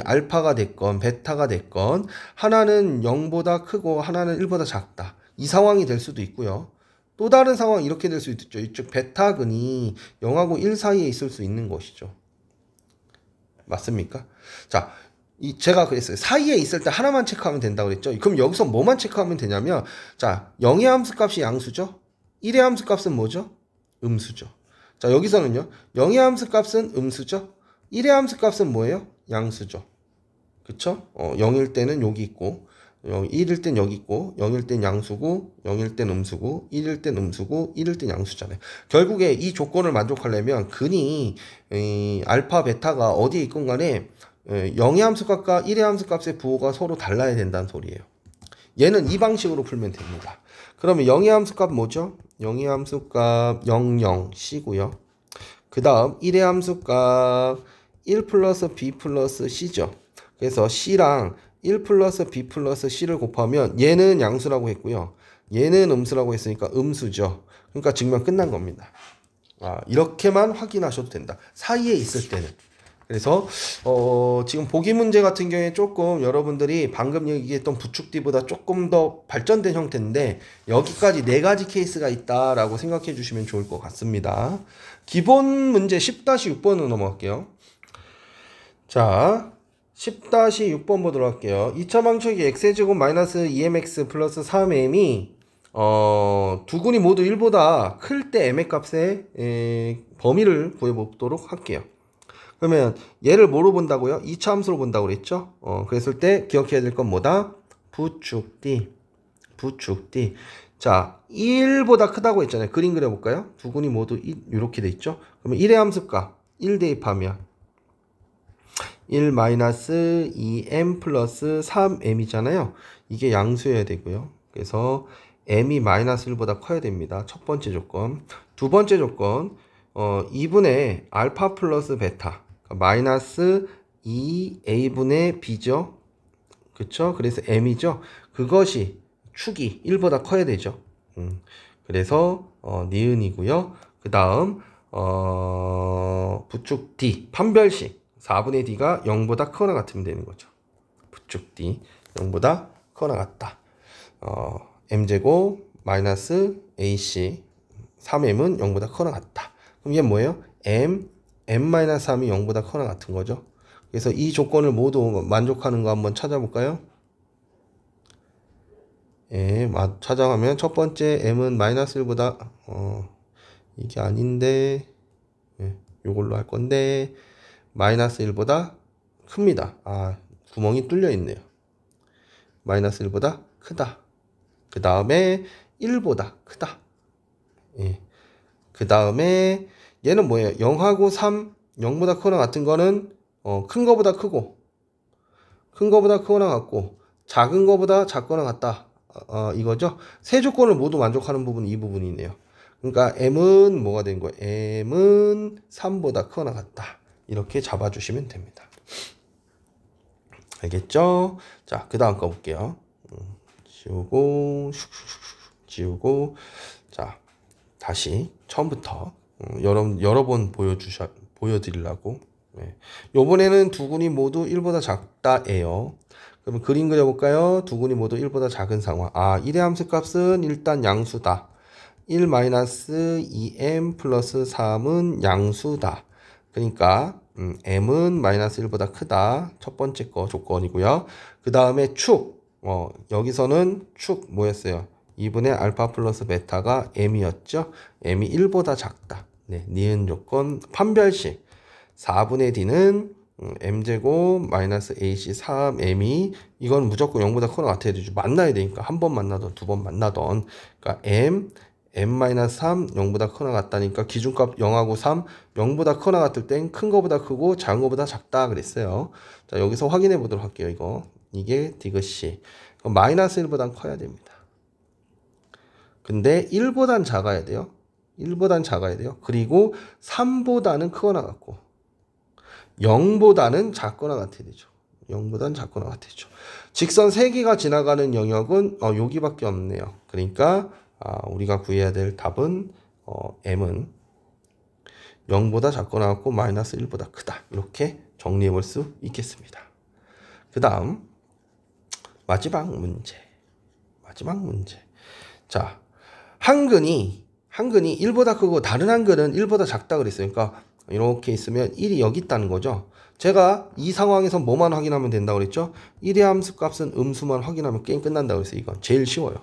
S1: 알파가 됐건 베타가 됐건 하나는 0보다 크고 하나는 1보다 작다. 이 상황이 될 수도 있고요. 또 다른 상황 이렇게 될 수도 있죠. 이쪽 베타 근이 0하고 1 사이에 있을 수 있는 것이죠. 맞습니까? 자, 제가 그랬어요. 사이에 있을 때 하나만 체크하면 된다고 그랬죠. 그럼 여기서 뭐만 체크하면 되냐면, 자, 0의 함수값이 양수죠. 1의 함수값은 뭐죠? 음수죠. 자, 여기서는요. 0의 함수값은 음수죠. 1의 함수값은 뭐예요? 양수죠. 그쵸? 0일 때는 여기 있고 1일 땐 여기 있고 0일 땐 양수고 0일 땐 음수고 1일 땐 음수고 1일 땐 양수잖아요. 결국에 이 조건을 만족하려면 근이 알파 베타가 어디에 있건 간에 0의 함수값과 1의 함수값의 부호가 서로 달라야 된다는 소리예요. 얘는 이 방식으로 풀면 됩니다. 그러면 0의 함수값 뭐죠? 0의 함수값 00 C고요. 그 다음 1의 함수값 1 플러스 B 플러스 C죠. 그래서 C랑 1 플러스 B 플러스 C를 곱하면 얘는 양수라고 했고요. 얘는 음수라고 했으니까 음수죠. 그러니까 증명 끝난 겁니다. 이렇게만 확인하셔도 된다. 사이에 있을 때는. 그래서 지금 보기 문제 같은 경우에 조금 여러분들이 방금 얘기했던 부축D보다 조금 더 발전된 형태인데 여기까지 4가지 케이스가 있다라고 생각해 주시면 좋을 것 같습니다. 기본 문제 10-6번으로 넘어갈게요. 자, 10-6번 보도록 할게요. 2차 방정식이 x제곱 마이너스 2mx 플러스 3m이 두 근이 모두 1보다 클 때 m의 값의 범위를 구해보도록 할게요. 그러면 얘를 뭐로 본다고요? 2차 함수로 본다고 그랬죠? 그랬을 때 기억해야 될 건 뭐다? 부축D. 자, 1보다 크다고 했잖아요. 그림 그려볼까요? 두 근이 모두 이렇게 돼 있죠? 그러면 1의 함수값 1 대입하면 1-2m 플러스 3m이잖아요. 이게 양수여야 되고요. 그래서 m이 마이너스 1보다 커야 됩니다. 첫 번째 조건. 두 번째 조건 2분의 알파 플러스 베타 마이너스 2a분의 b죠. 그쵸? 그래서 m이죠. 그것이 축이 1보다 커야 되죠. 그래서 니은이고요. 그 다음 부축 D 판별식 4분의 D가 0보다 크거나 같으면 되는 거죠. 부축 D 0보다 크거나 같다. m제곱 마이너스 AC 3m은 0보다 크거나 같다. 그럼 이게 뭐예요? m-3이 0보다 크거나 같은 거죠. 그래서 이 조건을 모두 만족하는 거 한번 찾아볼까요? 찾아가면 첫 번째 m은 마이너스 1보다 이게 아닌데 요걸로 할 건데 마이너스 1보다 큽니다. 구멍이 뚫려 있네요. 마이너스 1보다 크다. 그 다음에 1보다 크다. 그 다음에 얘는 뭐예요? 0하고 3, 0보다 크거나 같은 거는 큰 거보다 크고 큰 거보다 크거나 같고 작은 거보다 작거나 같다. 이거죠. 세 조건을 모두 만족하는 부분이 이 부분이네요. 그러니까 m은 뭐가 된 거예요? m은 3보다 크거나 같다. 이렇게 잡아주시면 됩니다. 알겠죠? 자, 그 다음 거 볼게요. 지우고 지우고. 자, 다시 처음부터 여러 번 보여드리려고. 네. 요번에는 두 군이 모두 1보다 작다예요. 그러면 그림 그려볼까요? 두 군이 모두 1보다 작은 상황. 1의 함수값은 일단 양수다. 1-2m 플러스 3은 양수다. 그러니까 m은 마이너스 1보다 크다. 첫 번째 거 조건이고요. 그 다음에 축. 여기서는 축 뭐였어요? 2분의 알파 플러스 베타가 m이었죠. m이 1보다 작다. 네, 니은 조건 판별식. 4분의 d는 m제곱 마이너스 ac 3m이 이건 무조건 0보다 크거나 같아야 되죠. 만나야 되니까 한 번 만나던 두 번 만나던. 그러니까 m-3 0보다 크거나 같다니까 기준값 0하고 3 0보다 크거나 같을 땐 큰 거보다 크고 작은 거보다 작다 그랬어요. 자, 여기서 확인해 보도록 할게요. 이게 디귿이 마이너스 1보단 커야 됩니다. 근데 1보단 작아야 돼요. 1보단 작아야 돼요. 그리고 3보다는 크거나 같고 0보다는 작거나 같아야 되죠. 0보다는 작거나 같아야 되죠. 직선 3개가 지나가는 영역은 여기밖에 없네요. 그러니까 우리가 구해야 될 답은 m은 0보다 작거나 같고 마이너스 1보다 크다. 이렇게 정리해 볼 수 있겠습니다. 그 다음 마지막 문제. 자, 한근이 1보다 크고 다른 한근은 1보다 작다 그랬어요. 그러니까 이렇게 있으면 1이 여기 있다는 거죠. 제가 이 상황에서 뭐만 확인하면 된다고 그랬죠? 1의 함수값은 음수만 확인하면 게임 끝난다고 그랬어요. 이건 제일 쉬워요.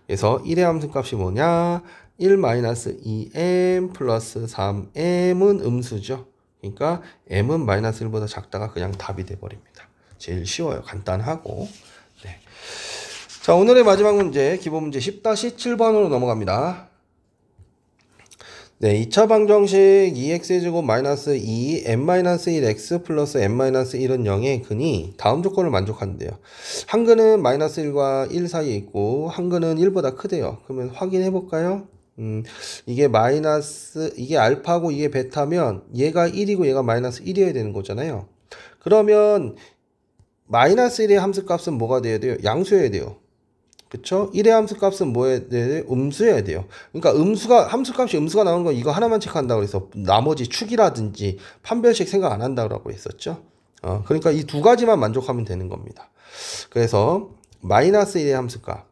S1: 그래서 1의 함수값이 뭐냐? 1-2m 플러스 3m은 음수죠. 그러니까 m은 마이너스 1보다 작다가 그냥 답이 돼버립니다. 제일 쉬워요. 간단하고. 네. 자, 오늘의 마지막 문제, 기본 문제 10-7번으로 넘어갑니다. 네, 2차 방정식 2x제곱 마이너스 2 m-1x 플러스 m-1은 0의 근이 다음 조건을 만족한대요. 한 근은 마이너스 1과 1 사이에 있고 한 근은 1보다 크대요. 그러면 확인해 볼까요? 이게 이게 알파고 이게 베타면 얘가 1이고 얘가 마이너스 1이어야 되는 거잖아요. 그러면 마이너스 1의 함수값은 뭐가 돼야 돼요? 양수여야 돼요. 그쵸? 1의 함수값은 뭐여야 돼요? 음수여야 돼요. 그러니까 함수값이 음수가 나오는 건 이거 하나만 체크한다고 해서 나머지 축이라든지 판별식 생각 안 한다고 했었죠. 그러니까 이 두 가지만 만족하면 되는 겁니다. 그래서 마이너스 1의 함수값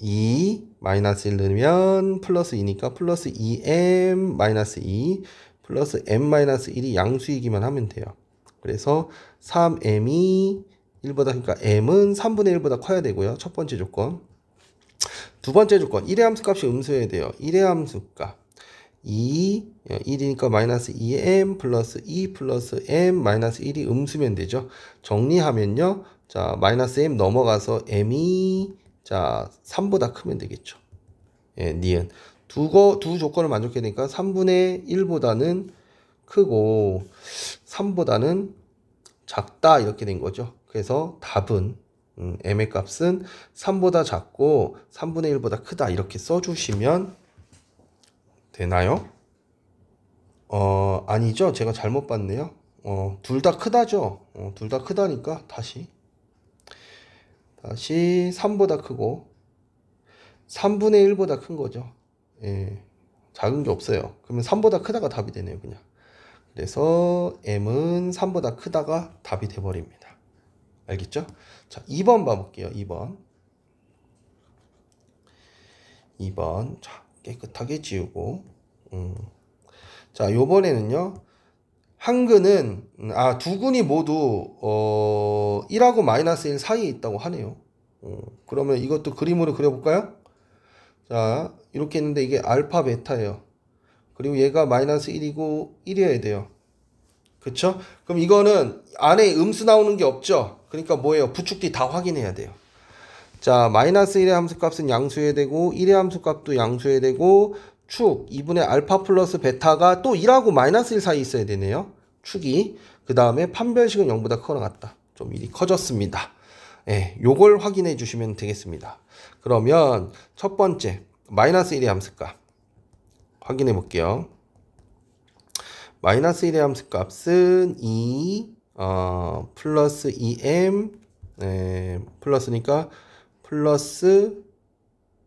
S1: 2 마이너스 1 넣으면 플러스 2니까 플러스 2m 마이너스 2 플러스 m 마이너스 1이 양수이기만 하면 돼요. 그래서 3m이 1보다, 그러니까 m은 3분의 1보다 커야 되고요. 첫 번째 조건. 두 번째 조건. 1의 함수값이 음수여야 돼요. 1의 함수값 1이니까 마이너스 2m 플러스 2 플러스 m 마이너스 1이 음수면 되죠. 정리하면요. 자, 마이너스 m 넘어가서 m이 자 3보다 크면 되겠죠. 예, 니은. 두 조건을 만족해야 되니까 3분의 1보다는 크고 3보다는 작다 이렇게 된 거죠. 그래서 답은 m의 값은 3보다 작고 3분의 1보다 크다 이렇게 써주시면 되나요? 아니죠. 제가 잘못 봤네요. 둘 다 크다죠. 둘 다 크다니까 다시 3보다 크고 3분의 1보다 큰 거죠. 예, 작은 게 없어요. 그러면 3보다 크다가 답이 되네요. 그냥. 그래서 m은 3보다 크다가 답이 돼버립니다. 알겠죠? 자, 2번 봐볼게요. 2번. 자, 깨끗하게 지우고. 자, 요번에는요. 한 근은, 두 근이 모두, 1하고 마이너스 1 사이에 있다고 하네요. 그러면 이것도 그림으로 그려볼까요? 자, 이렇게 있는데 이게 알파, 베타예요. 그리고 얘가 마이너스 1이고 1이어야 돼요. 그쵸? 그럼 이거는 안에 음수 나오는 게 없죠? 그러니까 뭐예요? 부축뒤 다 확인해야 돼요. 자, 마이너스 1의 함수값은 양수여야 되고 1의 함수값도 양수여야 되고 축 2분의 알파 플러스 베타가 또 1하고 마이너스 1 사이에 있어야 되네요. 축이. 그 다음에 판별식은 0보다 크거나 같다. 좀 일이 커졌습니다. 예, 요걸 확인해 주시면 되겠습니다. 그러면 첫 번째 마이너스 1의 함수값 확인해 볼게요. 마이너스 1의 함수값은 2 플러스 2m 플러스니까 플러스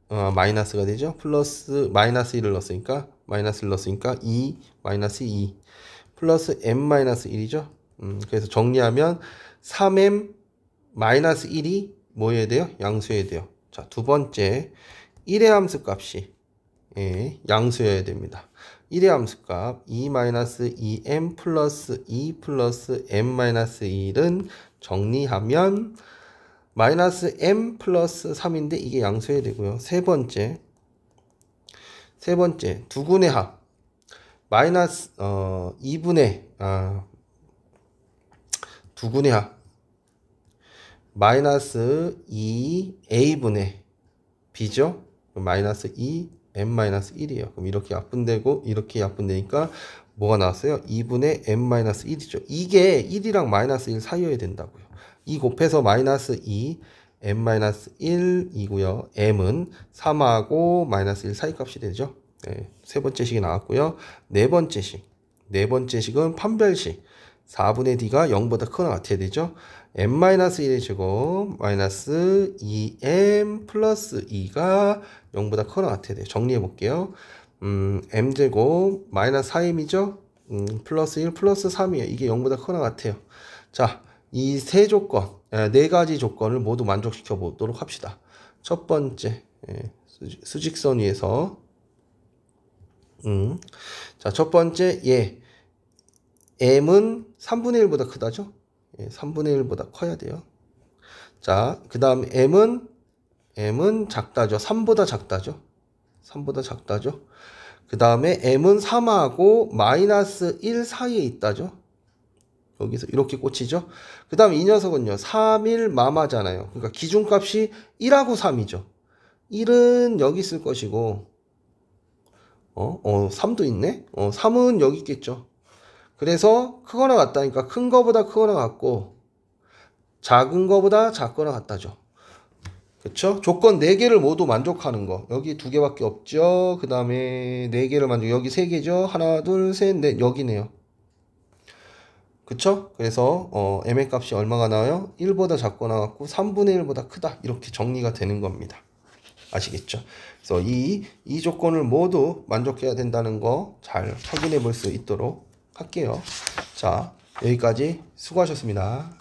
S1: 마이너스가 되죠. 플러스 마이너스 1을 넣었으니까 마이너스를 넣었으니까 2 마이너스 2 플러스 m 마이너스 1이죠. 그래서 정리하면 3m 마이너스 1이 뭐 해야 돼요? 양수해야 돼요. 자, 두 번째 1의 함수값이 양수여야 됩니다. 1의 함수값 2-2m 플러스 2 플러스 m-1은 정리하면 마이너스 m 플러스 3인데 이게 양수해야 되고요. 세 번째 두근의 합 마이너스 2분의 두근의 합 마이너스 2a분의 b죠. 마이너스 2m-1이에요. 그럼 이렇게 약분되고 이렇게 약분되니까 뭐가 나왔어요? 2분의 m-1이죠. 이게 1이랑 마이너스 1 사이여야 된다고요. 2 곱해서 마이너스 2 m-1이고요. m은 3하고 마이너스 1 사이 값이 되죠. 네, 세 번째 식이 나왔고요. 네 번째 식은 판별식 4분의 d가 0보다 크거나 같아야 되죠. m-1의 제곱 마이너스 2m 플러스 2가 0보다 크거나 같아야 돼요. 정리해 볼게요. m제곱 마이너스 4m이죠. 플러스 1 플러스 3이에요. 이게 0보다 크거나 같아요. 자, 이 세 조건, 네 가지 조건을 모두 만족시켜 보도록 합시다. 첫 번째, 수직선 위에서 자, 첫 번째, m은 3분의 1보다 크다죠? 3분의 1보다 커야 돼요. 자, 그 다음 m은 작다죠. 3보다 작다죠. 3보다 작다죠. 그 다음에 m은 3하고 마이너스 1 사이에 있다죠. 여기서 이렇게 꽂히죠. 그 다음 이 녀석은요. 3일 마마잖아요. 그러니까 기준값이 1하고 3이죠. 1은 여기 있을 것이고 3도 있네. 3은 여기 있겠죠. 그래서 크거나 같다니까 큰 거보다 크거나 같고 작은 거보다 작거나 같다죠. 그쵸? 조건 4개를 모두 만족하는 거. 여기 2개밖에 없죠. 그 다음에 4개를 만족. 여기 3개죠. 하나, 둘, 셋, 넷. 여기네요. 그쵸? 그래서 m의 값이 얼마가 나와요? 1보다 작거나 같고 3분의 1보다 크다. 이렇게 정리가 되는 겁니다. 아시겠죠? 그래서 이 조건을 모두 만족해야 된다는 거 잘 확인해 볼 수 있도록 할게요. 자, 여기까지 수고하셨습니다.